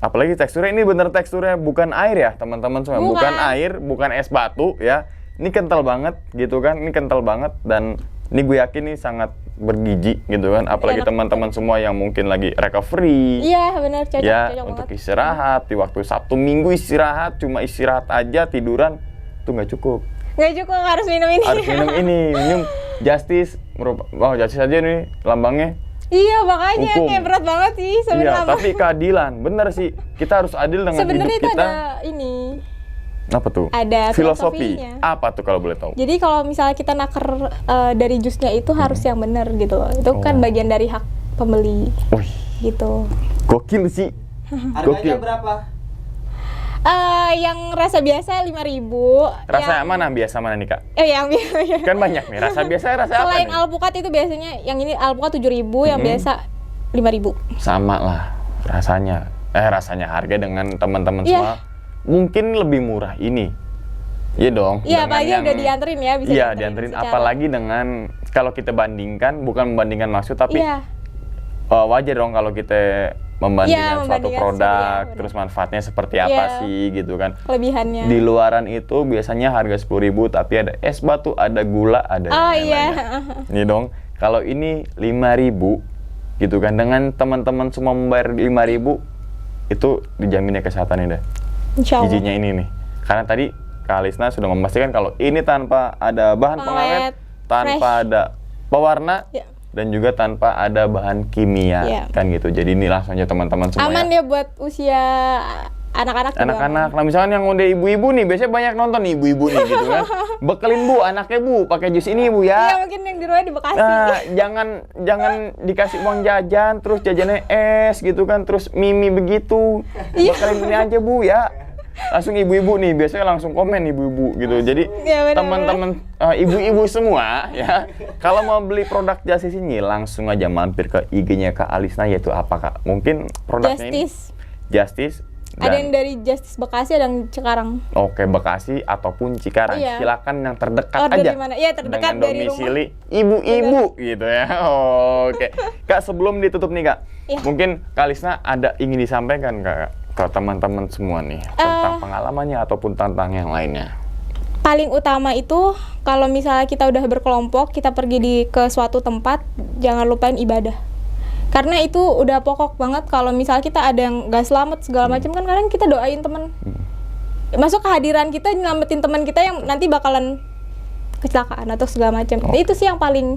Apalagi teksturnya ini bener teksturnya bukan air ya teman-teman semua. Bukan air, bukan es batu ya. Ini kental banget gitu kan. Ini kental banget dan ini gue yakin nih sangat bergizi gitu kan. Apalagi Enak. teman-teman semua yang mungkin lagi recovery. Iya benar cocok Ya, untuk banget. istirahat di waktu Sabtu Minggu istirahat, cuma istirahat aja tiduran itu nggak cukup. Nggak cukup harus minum ini. Harus minum Justice Justice aja nih lambangnya. Iya makanya Hukum. kayak berat banget sih Iya, sebenarnya. tapi keadilan. Bener sih. Kita harus adil dengan Sebenarnya hidup itu kita. ada ini. Apa tuh? Ada filosofi. filosofinya. Apa tuh kalau boleh tahu? Jadi kalau misalnya kita naker dari jusnya itu harus yang benar gitu loh. Itu kan bagian dari hak pembeli Wih, gitu. gokil sih. Harganya berapa? Yang rasa biasa 5.000. Rasa yang mana biasa mana nih Kak? Yang biasa. Kan banyak nih. Rasa biasa rasa apa Selain nih? alpukat itu biasanya yang ini alpukat 7.000, yang biasa 5.000. Sama lah rasanya. Rasanya harga dengan teman-teman Iya. semua mungkin lebih murah ini. Iya dong. Iya, dengan apalagi yang- udah dianterin ya, bisa Iya, dianterin dianterin. secara- Apalagi dengan kalau kita bandingkan, bukan membandingkan maksud tapi Iya. wajar dong kalau kita membandingkan Iya, suatu membandingkan produk, sesuatu, ya, terus manfaatnya seperti apa Iya. sih gitu kan. Kelebihannya. Di luaran itu biasanya harga 10.000 tapi ada es batu, ada gula, ada Oh, yang iya. lain-lainnya. Ini dong, kalau ini 5.000 gitu kan, dengan teman-teman semua membayar 5.000 itu dijaminnya kesehatannya dah. Insya Allah. Gizinya ini nih. Karena tadi Kak Alisna sudah memastikan kalau ini tanpa ada bahan pengawet, tanpa fresh. ada pewarna, Ya. dan juga tanpa ada bahan kimia, Iya. kan gitu. Jadi ini langsung aja teman-teman semua Aman ya. ya buat usia anak-anak juga Anak-anak, aman. nah misalkan yang udah ibu-ibu nih, biasanya banyak nonton nih ibu-ibu nih gitu kan. Bekelin bu, anaknya bu, pakai jus ini bu Iya ya. mungkin yang di rumah di Bekasi. Nah, jangan dikasih uang jajan, terus jajannya es gitu kan, terus mimi begitu. Iya. Bekelin ini aja bu ya. Langsung ibu-ibu nih, biasanya langsung komen ibu-ibu gitu. Jadi Iya, benar-benar. teman-teman ibu-ibu semua ya, kalau mau beli produk Justice ini langsung aja mampir ke IG-nya Kak Alisna, yaitu apa Kak? Mungkin produknya Justice. ini Justice. Ada yang dari Justice Bekasi, ada yang Cikarang. Oke, Bekasi ataupun Cikarang. Iya. Silakan yang terdekat Order aja. di mana? Iya, terdekat dengan dari domisili ibu-ibu gitu ya. Oke. Kak, sebelum ditutup nih, Kak. Iya. Mungkin Kak Alisna ada ingin disampaikan Kak ke teman-teman semua nih tentang pengalamannya ataupun tentang yang lainnya. Paling utama itu kalau misalnya kita udah berkelompok, kita pergi ke suatu tempat, jangan lupain ibadah. Karena itu udah pokok banget. Kalau misalnya kita ada yang gak selamat segala macam kan kadang kita doain teman. Masuk kehadiran kita nyelamatin teman kita yang nanti bakalan kecelakaan atau segala macam. Itu sih yang paling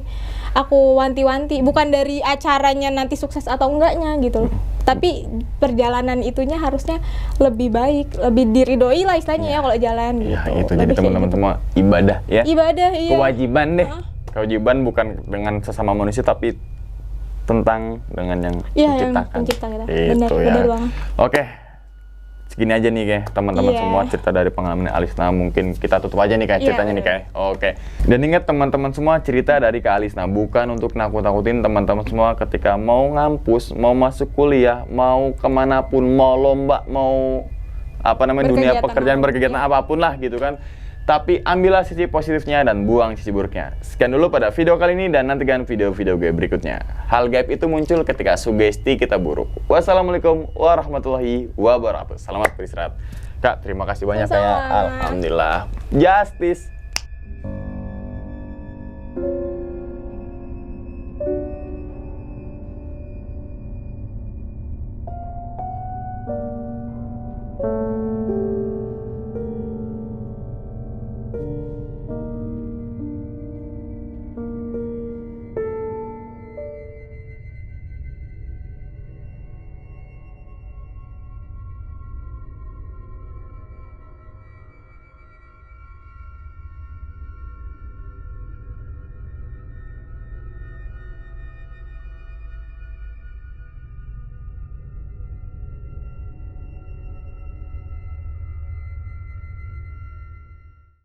aku wanti-wanti, bukan dari acaranya nanti sukses atau enggaknya gitu loh. Tapi perjalanan itunya harusnya lebih baik, lebih diridoi lah istilahnya ya kalau jalan gitu. Ya, itu jadi Lebih kayak teman-teman gitu. semua ibadah ya. Ibadah, iya. Kewajiban deh. Kewajiban bukan dengan sesama manusia tapi tentang dengan yang Iya, yang menciptakan. pencipta kita. Itu Benar, ya. benar banget. Oke. Segini aja nih kayak teman-teman Iya. semua cerita dari pengalaman Alisna, mungkin kita tutup aja nih kayak Iya, ceritanya nih benar. kayak. Oke. Dan ingat teman-teman semua, cerita dari Kak Alisna bukan untuk nakut-nakutin teman-teman semua ketika mau ngampus, mau masuk kuliah, mau kemanapun, mau lomba, mau apa namanya dunia Berkegiatan pekerjaan, apapun. berkegiatan apapun lah gitu kan. Tapi ambillah sisi positifnya dan buang sisi buruknya. Sekian dulu pada video kali ini dan nantikan video-video gue berikutnya. Hal gaib itu muncul ketika sugesti kita buruk. Wassalamualaikum warahmatullahi wabarakatuh. Selamat beristirahat. Kak, terima kasih banyak ya. Sama-sama. Alhamdulillah. Justice.